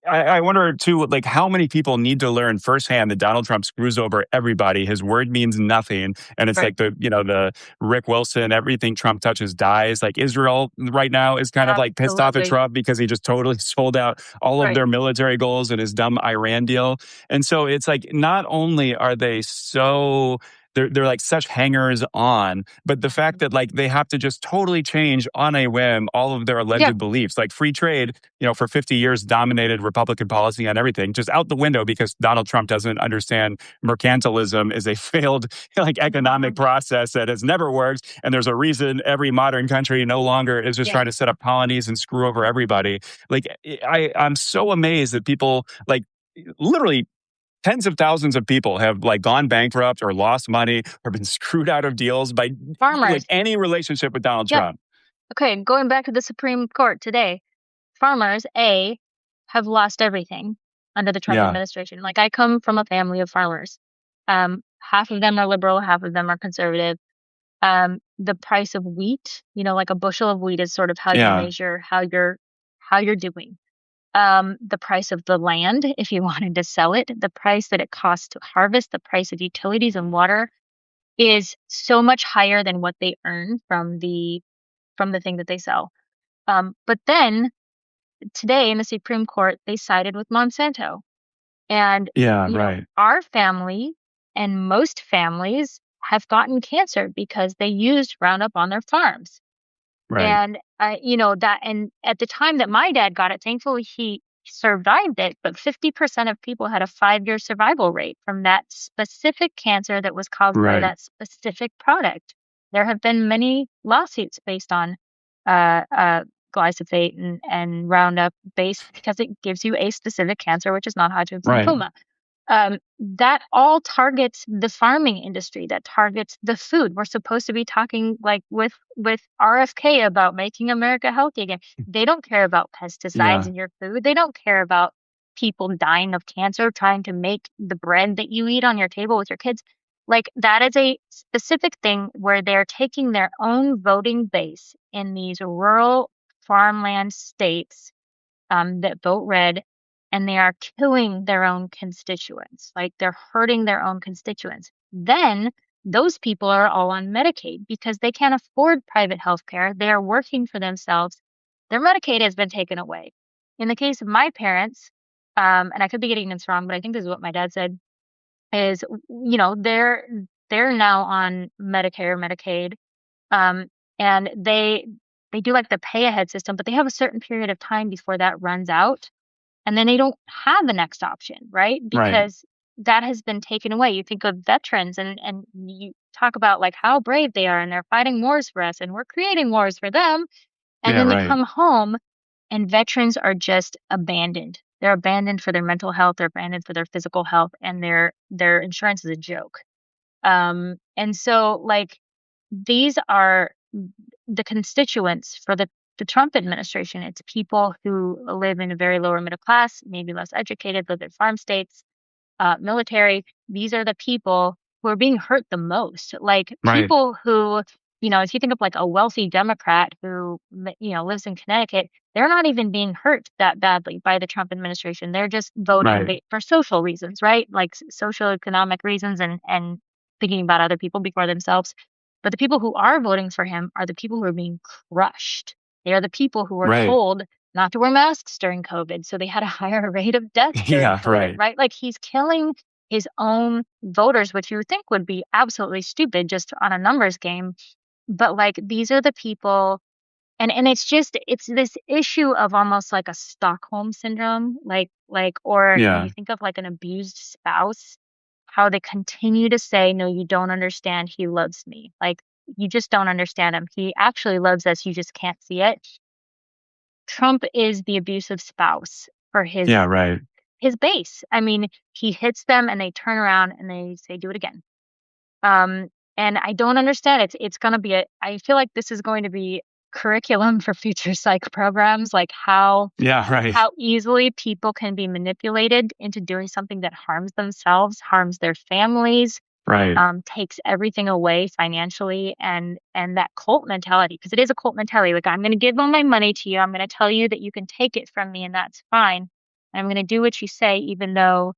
I wonder too, like how many people need to learn firsthand that Donald Trump screws over everybody. His word means nothing, and it's Right. like the Rick Wilson, everything Trump touches dies. Like Israel right now is kind of like pissed off at Absolutely. Trump because he just totally sold out all of Right. their military goals and his dumb Iran deal. And so it's like not only are they they're like such hangers on, but the fact Mhm. that like they have to just totally change on a whim all of their Yeah. alleged beliefs, like free trade, for 50 years dominated Republican policy on everything, just out the window because Donald Trump doesn't understand mercantilism is a failed like economic Mhm. process that has never worked. And there's a reason every modern country no longer is just Yeah. trying to set up colonies and screw over everybody. Like I'm so amazed that people like literally tens of thousands of people have like gone bankrupt or lost money or been screwed out of deals by like Farmers. any relationship with Donald Yep. Trump. Okay, going back to the Supreme Court today, farmers, have lost everything under the Trump Yeah, administration. Like, I come from a family of farmers. Half of them are liberal, half of them are conservative. The price of wheat, like a bushel of wheat is sort of how you yeah, measure how you're doing. The price of the land, if you wanted to sell it, the price that it costs to harvest, the price of utilities and water is so much higher than what they earn from the thing that they sell. But then today in the Supreme Court, they sided with Monsanto. And, yeah, right, our family and most families have gotten cancer because they used Roundup on their farms. right, And, that, and at the time that my dad got it, thankfully survived it, but 50% of people had a 5-year survival rate from that specific cancer that was caused by Right. that specific product. There have been many lawsuits based on uh, uh, glyphosate and Roundup based because it gives you a specific cancer, which is non-Hodgkin's Right. lymphoma. That all targets the farming industry, that targets the food. We're supposed to be talking like with RFK about making America healthy again. They don't care about pesticides Yeah. in your food. They don't care about people dying of cancer trying to make the bread that you eat on your table with your kids. Like that is a specific thing where they're taking their own voting base in these rural farmland states that vote red, and they are killing their own constituents. Like they're hurting their own constituents. Then those people are all on Medicaid because they can't afford private health care. They are working for themselves. Their Medicaid has been taken away. In the case of my parents, and I could be getting this wrong, but I think this is what my dad said, is they're now on Medicare, Medicaid, um, and they do like the pay ahead system, but they have a certain period of time before that runs out, and then they don't have the next option, right? Right. Because that has been taken away. You think of veterans and you talk about like how brave they are and they're fighting wars for us and we're creating wars for them. And Yeah. then they Right. come home and veterans are just abandoned. They're abandoned for their mental health, they're abandoned for their physical health, and their insurance is a joke. And so like these are the constituents for the Trump administration. It's people who live in a very lower middle class, maybe less educated, live in farm states, military. These are the people who are being hurt the most. Like Right. people who, if you think of like a wealthy Democrat who, lives in Connecticut, they're not even being hurt that badly by the Trump administration. They're just voting Right. for social reasons, right? Like social economic reasons and thinking about other people before themselves. But the people who are voting for him are the people who are being crushed. They are the people who were Right. told not to wear masks during COVID. So they had a higher rate of death during Yeah. COVID, Right. right? Like he's killing his own voters, which you would think would be absolutely stupid just on a numbers game. But like these are the people, and it's this issue of almost like a Stockholm syndrome, or when you Yeah. think of like an abused spouse, how they continue to say, no, you don't understand. He loves me. Like you just don't understand him. He actually loves us. You just can't see it. Trump is the abusive spouse for Yeah. Right. his base. I mean, he hits them and they turn around and they say, do it again. Um, and I don't understand. It's going to be I feel like this is going to be curriculum for future psych programs, like Yeah. Right. how easily people can be manipulated into doing something that harms themselves, harms their families, Right. takes everything away financially, and that cult mentality, because it is a cult mentality. Like I'm going to give all my money to you. I'm going to tell you that you can take it from me, and that's fine. And I'm going to do what you say, even though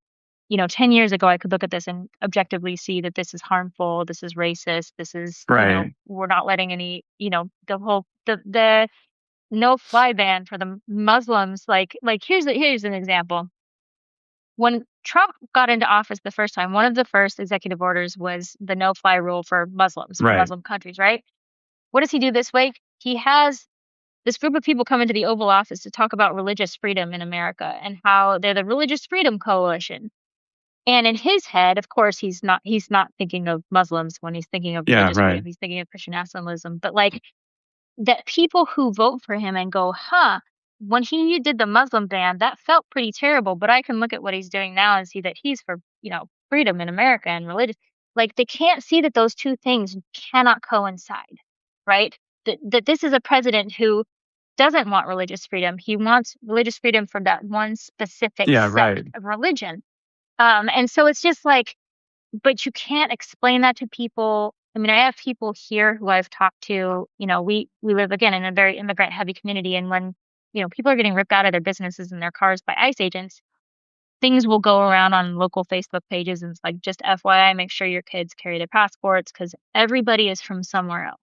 10 years ago I could look at this and objectively see that this is harmful, this is racist, this is Right. we're not letting any the whole the no fly ban for the Muslims. Like here's an example. When Trump got into office the first time, one of the first executive orders was the no-fly rule for Muslims, for Right. Muslim countries, right? What does he do this week? He has this group of people come into the Oval Office to talk about religious freedom in America and how they're the Religious Freedom Coalition. And in his head, of course, he's not thinking of Muslims when he's thinking of Yeah. religious Right. freedom. He's thinking of Christian nationalism. But like that people who vote for him and go, huh, when he did the Muslim ban, that felt pretty terrible, but I can look at what he's doing now and see that he's for, freedom in America and religious. Like they can't see that those two things cannot coincide, right? That this is a president who doesn't want religious freedom. He wants religious freedom for that one specific Yeah. sect Right. of religion. And so it's just like, but you can't explain that to people. I mean, I have people here who I've talked to, we live again in a very immigrant heavy community. And when, people are getting ripped out of their businesses and their cars by ICE agents, things will go around on local Facebook pages. And it's like, just FYI, make sure your kids carry their passports because everybody is from somewhere else.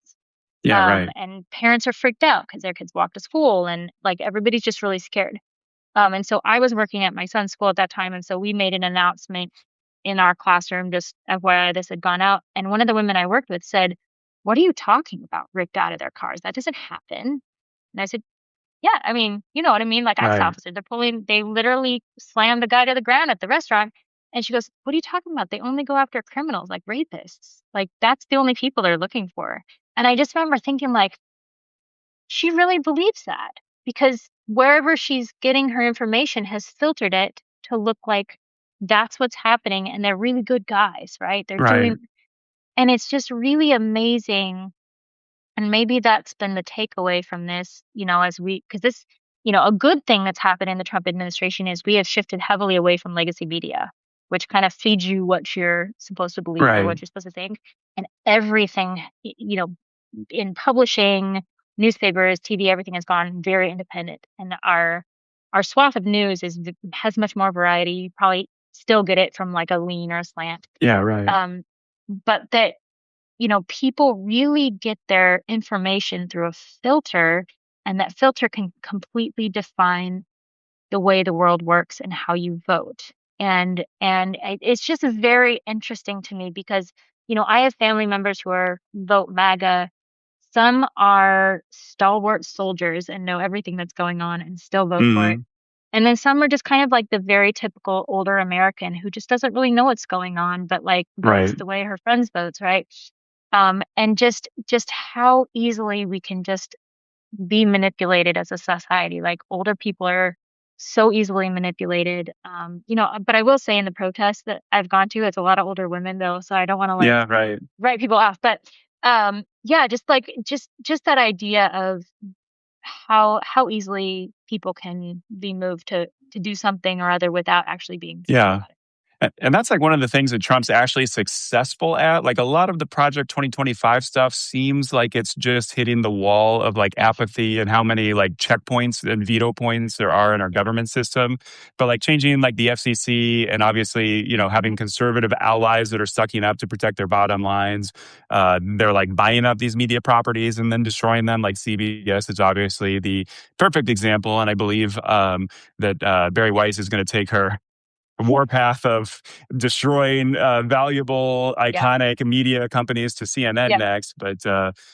Yeah. Right. And parents are freaked out because their kids walk to school and like everybody's just really scared. And so I was working at my son's school at that time. And so we made an announcement in our classroom, just FYI, this had gone out. And one of the women I worked with said, what are you talking about? Ripped out of their cars. That doesn't happen. And I said, Yeah, I mean, you know what I mean? Like ICE Right. officers, they literally slammed the guy to the ground at the restaurant. And she goes, "What are you talking about? They only go after criminals, like rapists. Like that's the only people they're looking for." And I just remember thinking, like, she really believes that because wherever she's getting her information has filtered it to look like that's what's happening. And they're really good guys, right? They're Right. doing, and it's just really amazing, and maybe that's been the takeaway from this, as because this, a good thing that's happened in the Trump administration is we have shifted heavily away from legacy media, which kind of feeds you what you're supposed to believe or Right. what you're supposed to think. And everything, in publishing, newspapers, TV, everything has gone very independent. And our swath of news has much more variety. You probably still get it from like a lean or a slant. Yeah. Right. Um, but that people really get their information through a filter, and that filter can completely define the way the world works and how you vote. It's just very interesting to me because, I have family members who are vote MAGA. Some are stalwart soldiers and know everything that's going on and still vote for it. Mm, And then some are just kind of like the very typical older American who just doesn't really know what's going on, but like votes right. the way her friends votes, right? And just how easily we can just be manipulated as a society. Like older people are so easily manipulated. But I will say in the protests that I've gone to, it's a lot of older women though, so I don't want to like Yeah. Right. write people off. But yeah, just that idea of how easily people can be moved to do something or other without actually being thinking Yeah. about it. And that's like one of the things that Trump's actually successful at. Like a lot of the Project 2025 stuff seems like it's just hitting the wall of like apathy and how many like checkpoints and veto points there are in our government system. But like changing like the FCC and obviously, having Mhm. conservative allies that are sucking up to protect their bottom lines. They're like buying up these media properties and then destroying them. Like CBS is obviously the perfect example. And I believe that Barry Weiss is going to take her warpath of destroying valuable, Yeah, iconic media companies to CNN yeah, next. But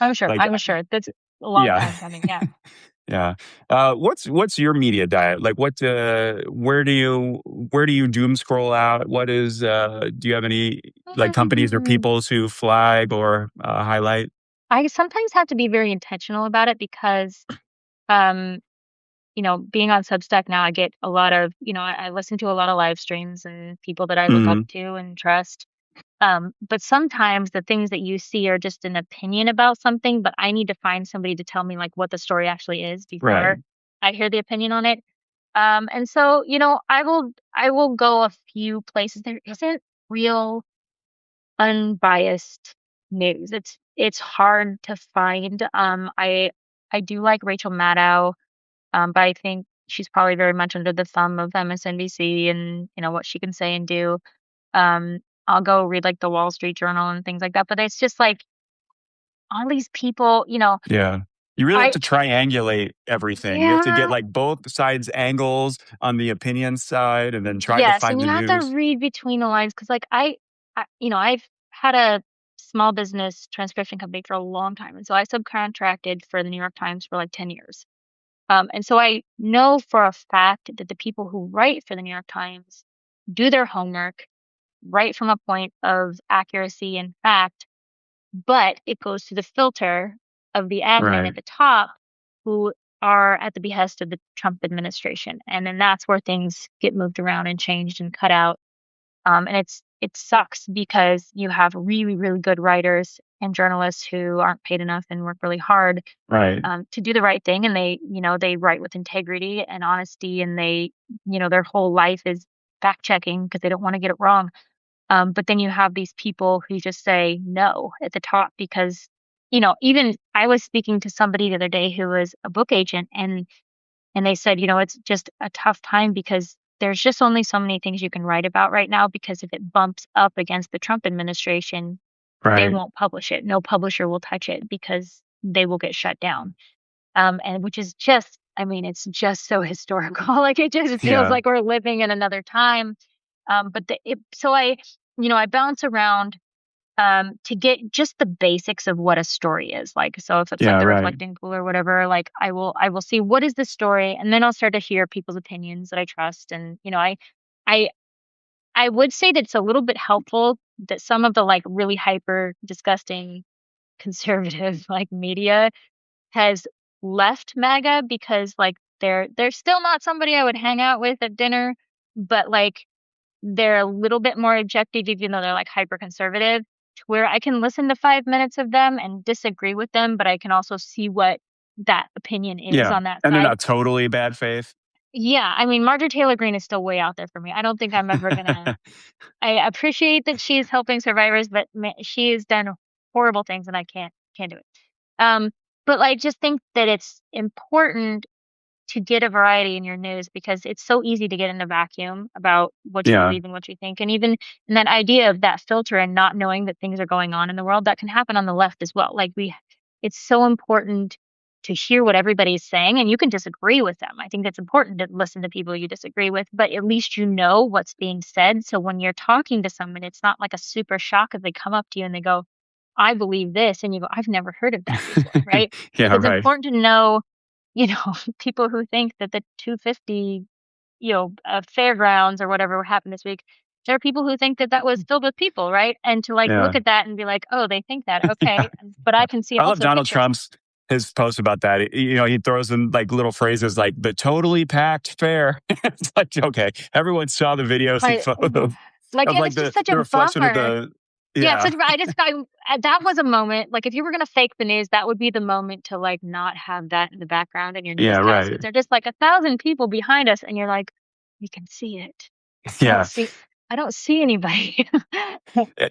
I'm sure. like, I'm sure that's a long yeah, time coming. Yeah. yeah. What's your media diet? Like, where do you doom scroll out? What is? Do you have any like companies or peoples who flag or highlight? I sometimes have to be very intentional about it because, um, being on Substack now, I get a lot of, I listen to a lot of live streams and people that I look up Mm, to and trust. But sometimes the things that you see are just an opinion about something, but I need to find somebody to tell me like what the story actually is right, before I hear the opinion on it. And so, I will go a few places. There isn't real unbiased news. It's hard to find. I do like Rachel Maddow, but I think she's probably very much under the thumb of MSNBC and what she can say and do. I'll go read like the Wall Street Journal and things like that. But it's just like all these people, yeah. You really have I to triangulate everything. You have to get yeah, like both sides angles on the opinion side, and then try to yes, and find you the have to news. read between the lines because like I've had a small business transcription company for a long time, and so I subcontracted for the New York Times for like 10 years. And so I know for a fact that the people who write for the New York Times do their homework, write from a point of accuracy and fact, but it goes through the filter of the admin Right, at the top who are at the behest of the Trump administration. And then that's where things get moved around and changed and cut out. And it sucks because you have really, really good writers and journalists who aren't paid enough and work really hard right, to do the right thing, and they write with integrity and honesty, and their whole life is fact checking because they don't want to get it wrong. But then you have these people who just say no at the top because even I was speaking to somebody the other day who was a book agent, and they said it's just a tough time because there's just only so many things you can write about right now because if it bumps up against the Trump administration, they right. won't publish it. No publisher will touch it because they will get shut down. And which is just, I mean, it's just so historical. Like it just feels Yeah, like we're living in another time. So I bounce around. to get just the basics of what a story is. Like, so if it's like Yeah, the right. reflecting pool or whatever, like I will see what is the story, and then I'll start to hear people's opinions that I trust. And I I would say that it's a little bit helpful that some of the like really hyper disgusting conservative like media has left MAGA, because like they're still not somebody I would hang out with at dinner, but like they're a little bit more objective, even though they're like hyper conservative, to where I can listen to 5 minutes of them and disagree with them, but I can also see what that opinion is Yeah. on that And they're side. not totally bad faith. Yeah, I mean, Marjorie Taylor Greene is still way out there for me. I don't think I'm ever gonna. I appreciate that she's helping survivors, but she has done horrible things, and I can't do it. Um, but I just think that it's important to get a variety in your news, because it's so easy to get in a vacuum about what you Yeah. believe and what you think. And even in that idea of that filter and not knowing that things are going on in the world, that can happen on the left as well. It's so important to hear what everybody's saying, and you can disagree with them. I think it's important to listen to people you disagree with, but at least you know what's being said. So when you're talking to someone, it's not like a super shock if they come up to you and they go, I believe this. And you go, I've never heard of that before. Right. Like, Yeah, it's right. important to know, people who think that the 250, fairgrounds or whatever happened this week, there are people who think that that was filled with people, right? And to like Yeah. look at that and be like, oh, they think that, okay, but I can see I love also Donald pictures. Trump's his post about that. He throws in like little phrases like the totally packed fair. It's like, okay, everyone saw the videos and Like, photos like, of and like it's just the such the a reflection of bummer. the Yeah, it's yeah. such. I just got that was a moment. Like, if you were gonna fake the news, that would be the moment to like not have that in the background in your Yeah, newscasts, right. because they're just like 1,000 people behind us, and you're like, we can see it. I don't Yeah. see. I don't see anybody.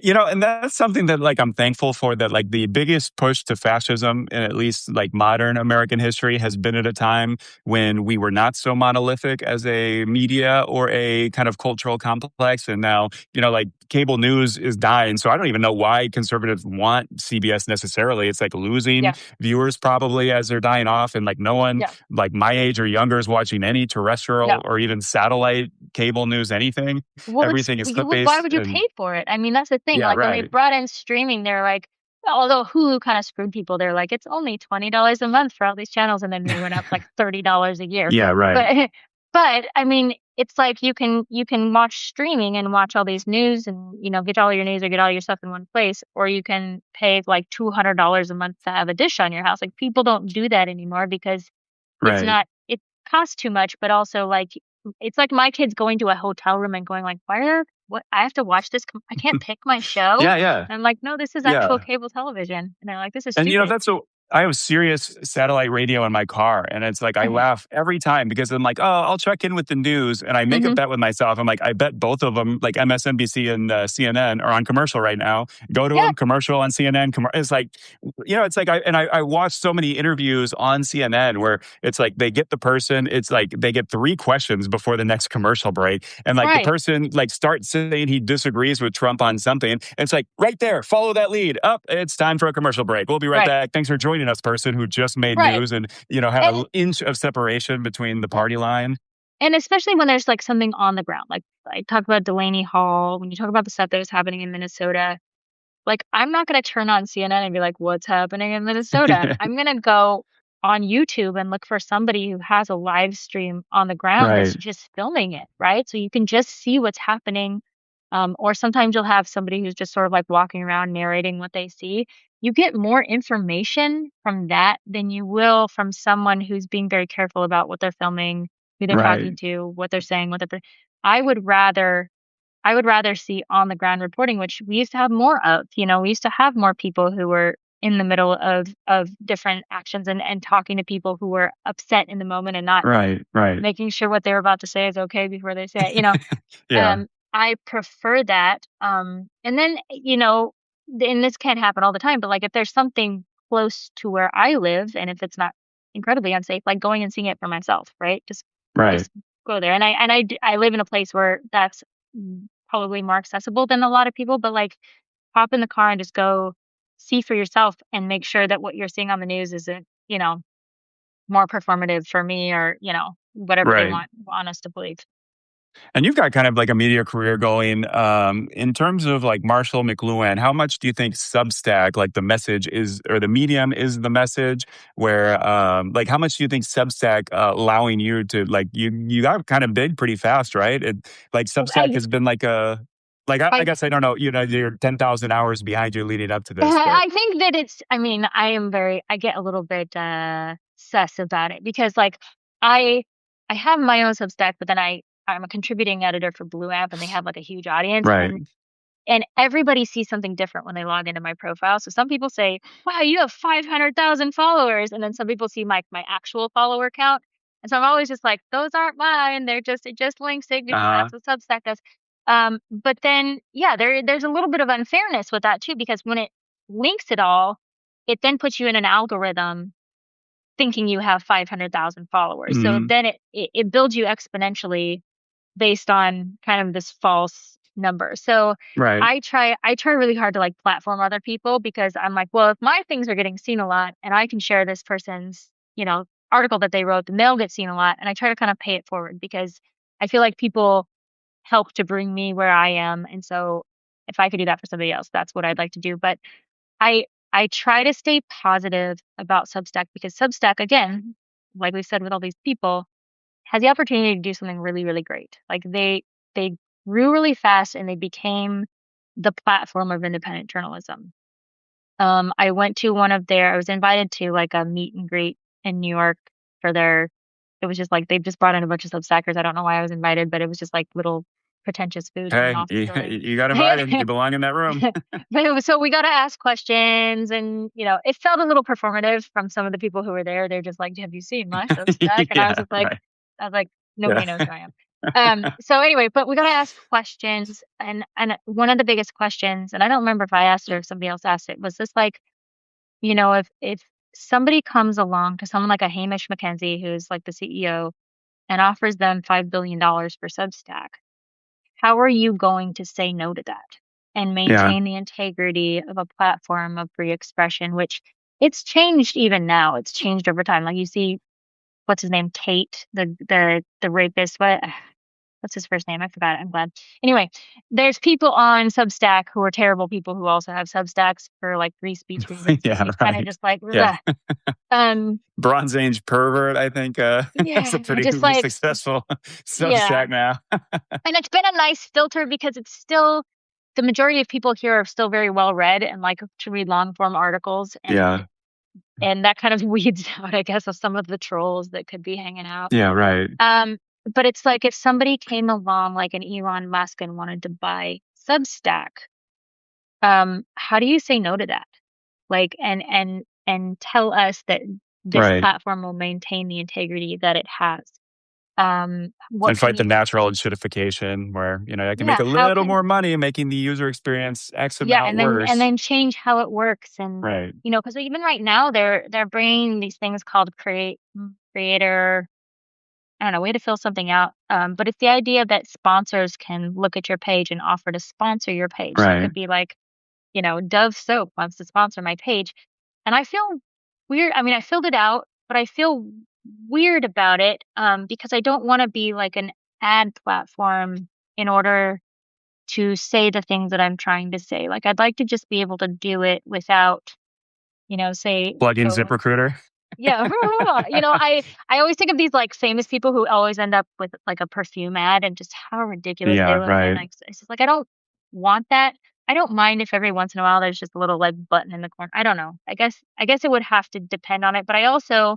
And that's something that like I'm thankful for, that like the biggest push to fascism in at least like modern American history has been at a time when we were not so monolithic as a media or a kind of cultural complex. And now, like cable news is dying. So I don't even know why conservatives want CBS necessarily. It's like losing Yeah, viewers probably as they're dying off. And like no one yeah, like my age or younger is watching any no. terrestrial or even satellite cable news, anything. Well, Everything is why clip-based would you and pay for it? I mean, that's the thing. yeah, Like, when they right. brought in streaming, they're like, although Hulu kind of screwed people, they're like, it's only $20 a month for all these channels, and then they went up like $30 a year. Yeah, right. But but I mean, it's like you can watch streaming and watch all these news, and get all your news or get all your stuff in one place, or you can pay like $200 a month to have a dish on your house. Like, people don't do that anymore because Right. it costs too much, but also like it's like my kids going to a hotel room and going like, "Why are what I have to watch this? I can't pick my show." Yeah, yeah, And I'm like, "No, this is actual yeah. cable television." And they're like, "This is And stupid." that's I have Sirius satellite radio in my car, and it's like I Mhm. laugh every time because I'm like, oh, I'll check in with the news, and I make a Mhm. bet with myself. I'm like, I bet both of them, like MSNBC and CNN, are on commercial right now. Go to Yeah, them, commercial on CNN. It's like, it's like I watch so many interviews on CNN where it's like they get the person, it's like they get three questions before the next commercial break, and like the right. person like starts saying he disagrees with Trump on something. And it's like right there, follow that lead. Up, it's time for a commercial break. We'll be right Right. back. Thanks for joining us, person who just made Right. news and had And an inch of separation between the yeah. party line. And especially when there's like something on the ground. Like, I talk about Delaney Hall, when you talk about the stuff that was happening in Minnesota. Like, I'm not gonna turn on CNN and be like, "What's happening in Minnesota?" I'm gonna go on YouTube and look for somebody who has a live stream on the ground that's Right, just filming it, right? So you can just see what's happening. Or sometimes you'll have somebody who's just sort of like walking around narrating what they see. You get more information from that than you will from someone who's being very careful about what they're filming, who they're talking right, to, what they're saying, what they're. I would rather I would rather see on the ground reporting, which we used to have more of. We used to have more people who were in the middle of different actions, and talking to people who were upset in the moment and not right, right. making sure what they were about to say is okay before they say it. Yeah, I prefer that. And then, and this can't happen all the time, but like if there's something close to where I live, and if it's not incredibly unsafe, like going and seeing it for myself, right? right, Just go there. And I live in a place where that's probably more accessible than a lot of people, but like hop in the car and just go see for yourself and make sure that what you're seeing on the news isn't, more performative for me, or, whatever they right. want us to believe. And you've got kind of like a media career going. In terms of like Marshall McLuhan, how much do you think Substack, like the message is, or the medium is the message? Where, like, how much do you think Substack allowing you to, like, you got kind of big pretty fast, right? Like Substack I has been like I I guess I don't know, you're 10,000 hours behind you leading up to this, but I think that I mean, I get a little bit sus about it because like I I have my own Substack, but then I'm a contributing editor for Blue Amp and they have like a huge audience right. and everybody sees something different when they log into my profile. So some people say, "Wow, you have 500,000 followers," and then some people see my actual follower count. And so I'm always just like, "Those aren't mine. It just links it because Uh-huh. that's what Substack does." But then yeah, there's a little bit of unfairness with that too because when it links it all, it then puts you in an algorithm thinking you have 500,000 followers. So Hmm. then it builds you exponentially based on kind of this false number. So Right. I try really hard to like platform other people because I'm like, well, if my things are getting seen a lot and I can share this person's, article that they wrote, then they'll get seen a lot. And I try to kind of pay it forward because I feel like people help to bring me where I am. And so if I could do that for somebody else, that's what I'd like to do. But I try to stay positive about Substack because Substack, again, like we said with all these people, has the opportunity to do something really, really great. Like they grew really fast and they became the platform of independent journalism. I was invited to like a meet and greet in New York for it was just like they just brought in a bunch of Substackers. I don't know why I was invited, but it was just like little pretentious food in an Hey, office you, building. you got invited. You belong in that room. But so we got to ask questions and it felt a little performative from some of the people who were there. They're just like, "Have you seen my Substack?" And Yeah, right. I was like, Yeah. nobody knows who I am. So anyway, but we got to ask questions and one of the biggest questions, and I don't remember if I asked it or if somebody else asked it, was this like, if somebody comes along to someone like a Hamish McKenzie, who's like the CEO, and offers them $5 billion for Substack, how are you going to say no to that and Yeah. maintain the integrity of a platform of free expression, which it's changed even now. It's changed over time. Like you see, what's his name? Tate, the rapist. What's his first name? I forgot it. I'm glad. Anyway, there's people on Substack who are terrible people who also have Substacks for like free speech reasons. And Yeah, you kind of right. just like, Yeah. ugh. Um, Bronze Age pervert, I think, it's yeah, a pretty just like, successful yeah. Substack now. And it's been a nice filter because it's still the majority of people here are still very well read and like to read long form articles Yeah. and that kind of weeds out, I guess, of some of the trolls that could be hanging out. Yeah, right. Um, but it's like if somebody came along like an Elon Musk and wanted to buy Substack, how do you say no to that? Like and tell us that this Right. platform will maintain the integrity that it has. What And can fight the you natural acidification where, I can make yeah, a how little can more money making the user experience X yeah, amount and worse. then change how it works and Right. because even right now they're bringing these things called creator I don't know, way to fill something out. But it's the idea that sponsors can look at your page and offer to sponsor your page. So it Right. could be like, Dove soap wants to sponsor my page. And I feel weird. I mean, I filled it out, but I feel weird about it because I don't want to be like an ad platform in order to say the things that I'm trying to say. Like I'd like to just be able to do it without, say Plug-in going ZipRecruiter. yeah, I always think of these like famous people who always end up with like a perfume ad and just how ridiculous they Yeah, look. And right. it's just like I don't want that. I don't mind if every once in a while there's just a little like button in the corner. I don't know. I guess it would have to depend on it. But I also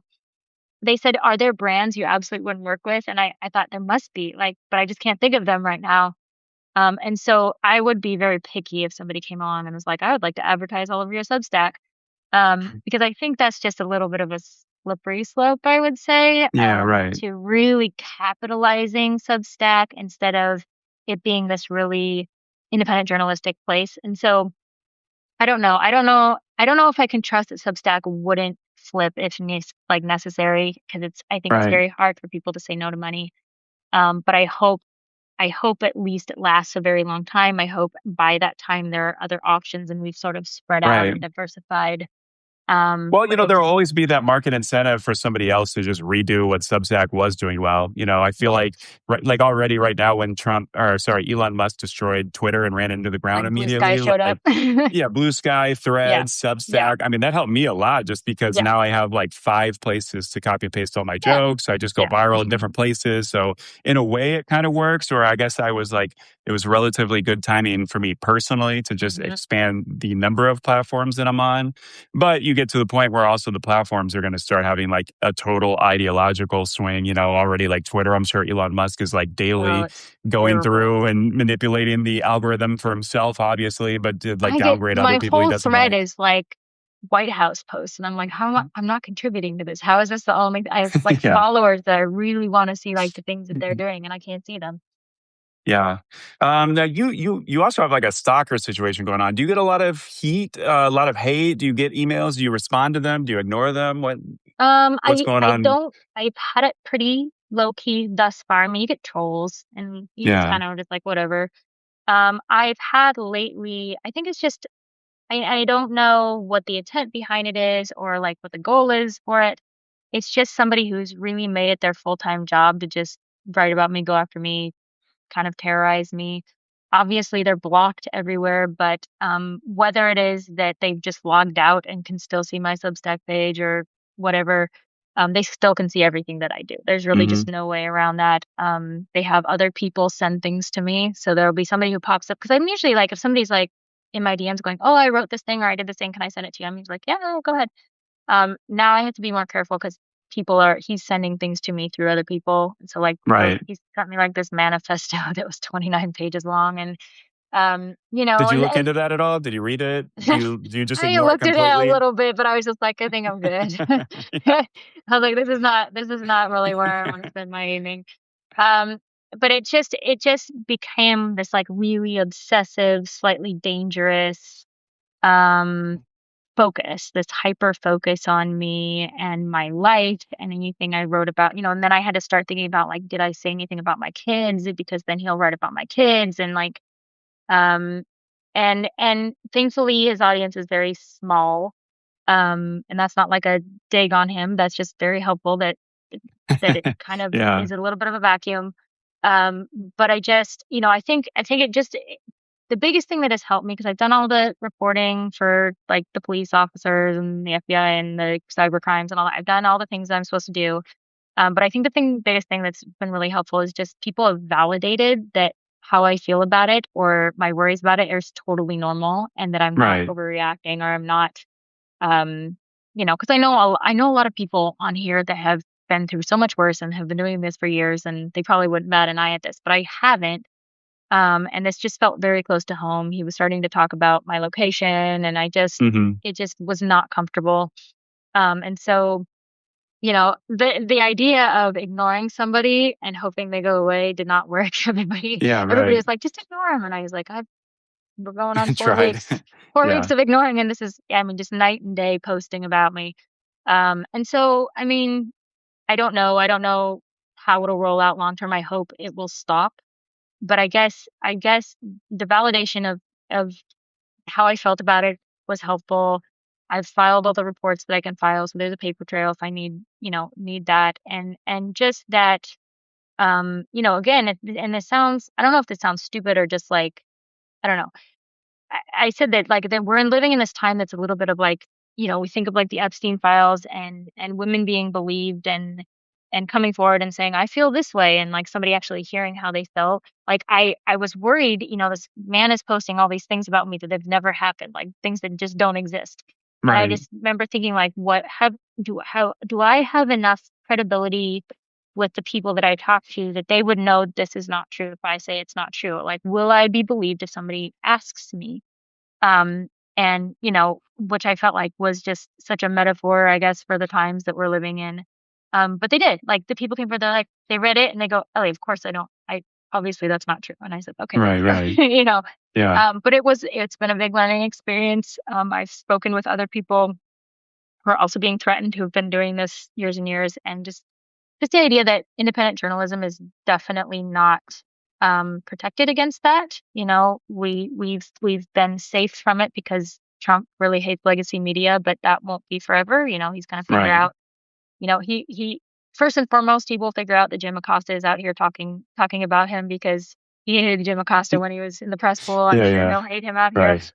they said, are there brands you absolutely wouldn't work with? And I thought there must be like, but I just can't think of them right now. And so I would be very picky if somebody came on and was like, I would like to advertise all over your Substack. Because I think that's just a little bit of a slippery slope, I would say, Yeah, right. to really capitalizing Substack instead of it being this really independent journalistic place. And so I don't know. I don't know. I don't know if I can trust that Substack wouldn't flip if like necessary because I think it's Right. very hard for people to say no to money. But I hope at least it lasts a very long time. I hope by that time there are other options and we've sort of spread out Right. and diversified Well, But there'll it's always be that market incentive for somebody else to just redo what Substack was doing well. I feel yeah, like like already right now when Elon Musk destroyed Twitter and ran into the ground like Blue Sky immediately, showed like up. yeah, Blue Sky, Yeah, Threads, yeah, Substack. I mean, that helped me a lot just because yeah, now I have like 5 places to copy and paste all my yeah, jokes. I just go yeah. viral in different places. So in a way, it kind of works. Or I guess I was like, it was relatively good timing for me personally to just Hmm. expand the number of platforms that I'm on. But you get to the point where also the platforms are going to start having like a total ideological swing. Already like Twitter, I'm sure Elon Musk is like Oh, daily it's going terrible. through and manipulating the algorithm for himself, obviously, but to like I get downgrade other my people he whole doesn't thread like. is like White House posts, and I'm like, how am I'm not contributing to this? How is this the only? I have like Yeah. followers that I really want to see like the things that they're doing, and I can't see them. Yeah. Now you also have like a stalker situation going on. Do you get a lot of heat, a lot of hate? Do you get emails? Do you respond to them? Do you ignore them? What's going I on? don't. I've had it pretty low key thus far. I mean, you get trolls, and you just Yeah. kind of just like whatever. I've had lately. I think it's just I don't know what the intent behind it is or like what the goal is for it. It's just somebody who's really made it their full-time job to just write about me, go after me, kind of terrorize me. Obviously, they're blocked everywhere, but whether it is that they've just logged out and can still see my Substack page or whatever, they still can see everything that I do. There's really Hmm. just no way around that. They have other people send things to me, so there'll be somebody who pops up because I'm usually like, if somebody's like in my DMs going, "Oh, I wrote this thing or I did this thing, can I send it to you?" I'm usually like, "Yeah, no, go ahead." Now I have to be more careful because he's sending things to me through other people. And so like Right. he's got me like this manifesto that was 29 pages long. And, Did you look and into that at all? Did you read it? Do you just I ignore it looked at it a completely? little bit, but I was just like, I think I'm good. Yeah. I was like, this is not really where I want to spend my evening. Um, but it just became this like really obsessive, slightly dangerous, um, focus, this hyper focus on me and my life and anything I wrote about, and then I had to start thinking about like, did I say anything about my kids? Because then he'll write about my kids and like, um, and thankfully his audience is very small. And that's not like a dig on him. That's just very helpful that it kind of Yeah. is a little bit of a vacuum. Um, but I think the biggest thing that has helped me because I've done all the reporting for like the police officers and the FBI and the cyber crimes and all that. I've done all the things I'm supposed to do. But I think biggest thing that's been really helpful is just people have validated that how I feel about it or my worries about it is totally normal and that I'm not Right. overreacting or I'm not um, because I know a lot of people on here that have been through so much worse and have been doing this for years, and they probably wouldn't bat an eye at this, but I haven't. And this just felt very close to home. He was starting to talk about my location, and Hmm. it just was not comfortable. And so, the idea of ignoring somebody and hoping they go away did not work. Yeah. Everybody Right. was like, just ignore him, and I was like, we're going on I tried. 4 weeks Yeah. of ignoring, and this is, I mean, just night and day posting about me. And so, I mean, I don't know how it'll roll out long term. I hope it will stop. But I guess the validation of how I felt about it was helpful. I've filed all the reports that I can file, so there's a paper trail if I need that, and just that, again, and this sounds, I don't know if this sounds stupid or just like, I don't know. I said that like that living in this time that's a little bit of like, we think of like the Epstein files and women being believed and coming forward and saying, I feel this way, and like somebody actually hearing how they felt. Like I was worried, this man is posting all these things about me that have never happened, like things that just don't exist. And I Right. just remember thinking like, how do I have enough credibility with the people that I talk to that they would know this is not true if I say it's not true? Like, will I be believed if somebody asks me? Um, and, which I felt like was just such a metaphor, I guess, for the times that we're living in. But they did. Like the people came for, they're like, they read it and they go, Ellie, of course I don't. Obviously that's not true. And I said, okay, thank Right. you. Right. you know, Yeah. but it's been a big learning experience. I've spoken with other people who are also being threatened who have been doing this years and years, and just the idea that independent journalism is definitely not protected against that. We've been safe from it because Trump really hates legacy media, but that won't be forever. He's going to figure Right. out, he first and foremost, he will figure out that Jim Acosta is out here talking about him because he hated Jim Acosta when he was in the press pool. I'm Yeah, sure yeah. he'll hate him out here. Right.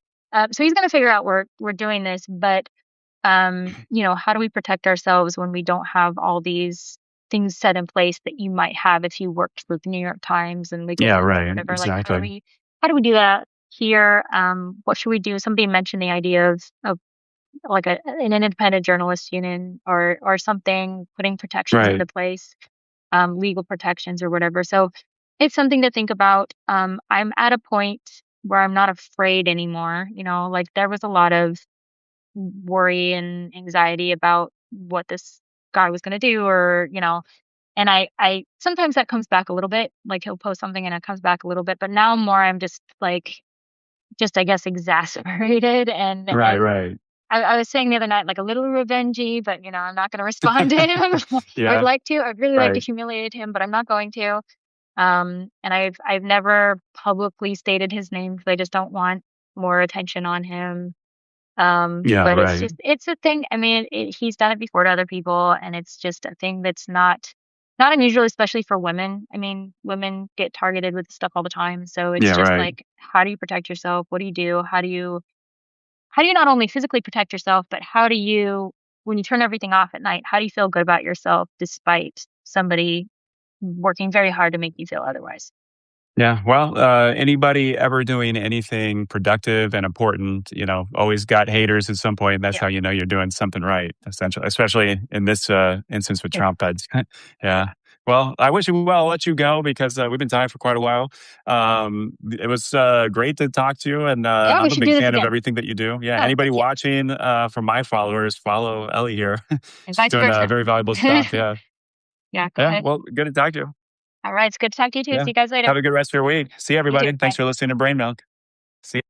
So he's going to figure out we're doing this, but how do we protect ourselves when we don't have all these things set in place that you might have if you worked for the New York Times and legal Yeah, news or right. whatever? Like, Exactly. how do we do that here? What should we do? Somebody mentioned the idea of like an independent journalist union or something, putting protections Right. into place, legal protections or whatever. So it's something to think about. I'm at a point where I'm not afraid anymore. Like there was a lot of worry and anxiety about what this guy was going to do and I sometimes that comes back a little bit, like he'll post something and it comes back a little bit, but now more I'm just like just I guess exasperated Right, and right. I was saying the other night like a little revengey, but I'm not going to respond to him. Yeah, I'd really like to right. humiliate him, but I'm not going to. And I've never publicly stated his name because I just don't want more attention on him. Yeah, But right. it's a thing. I mean, he's done it before to other people, and it's just a thing that's not unusual, especially for women. I mean, women get targeted with stuff all the time, so it's Yeah, just right. like, how do you protect yourself? What do you do? How do you not only physically protect yourself, but how do you, when you turn everything off at night, how do you feel good about yourself despite somebody working very hard to make you feel otherwise? Yeah. Well, anybody ever doing anything productive and important, always got haters at some point. That's Yeah. how you know you're doing something right, essentially, especially in this instance with Yeah. Trump. Yeah. Well, I wish you well. I'll let you go because we've been talking for quite a while. It was great to talk to you, and Yeah, we I'm a should big do this fan of again. everything that you do. Yeah. Oh, Anybody thank you. watching from my followers, follow Ellie here. And She's vice doing versa. very valuable stuff. Yeah. Yeah, go Yeah. ahead. Well, good to talk to you. All right. It's good to talk to you too. Yeah. See you guys later. Have a good rest of your week. See you, You too. everybody. Bye. Thanks for listening to Brain Milk. See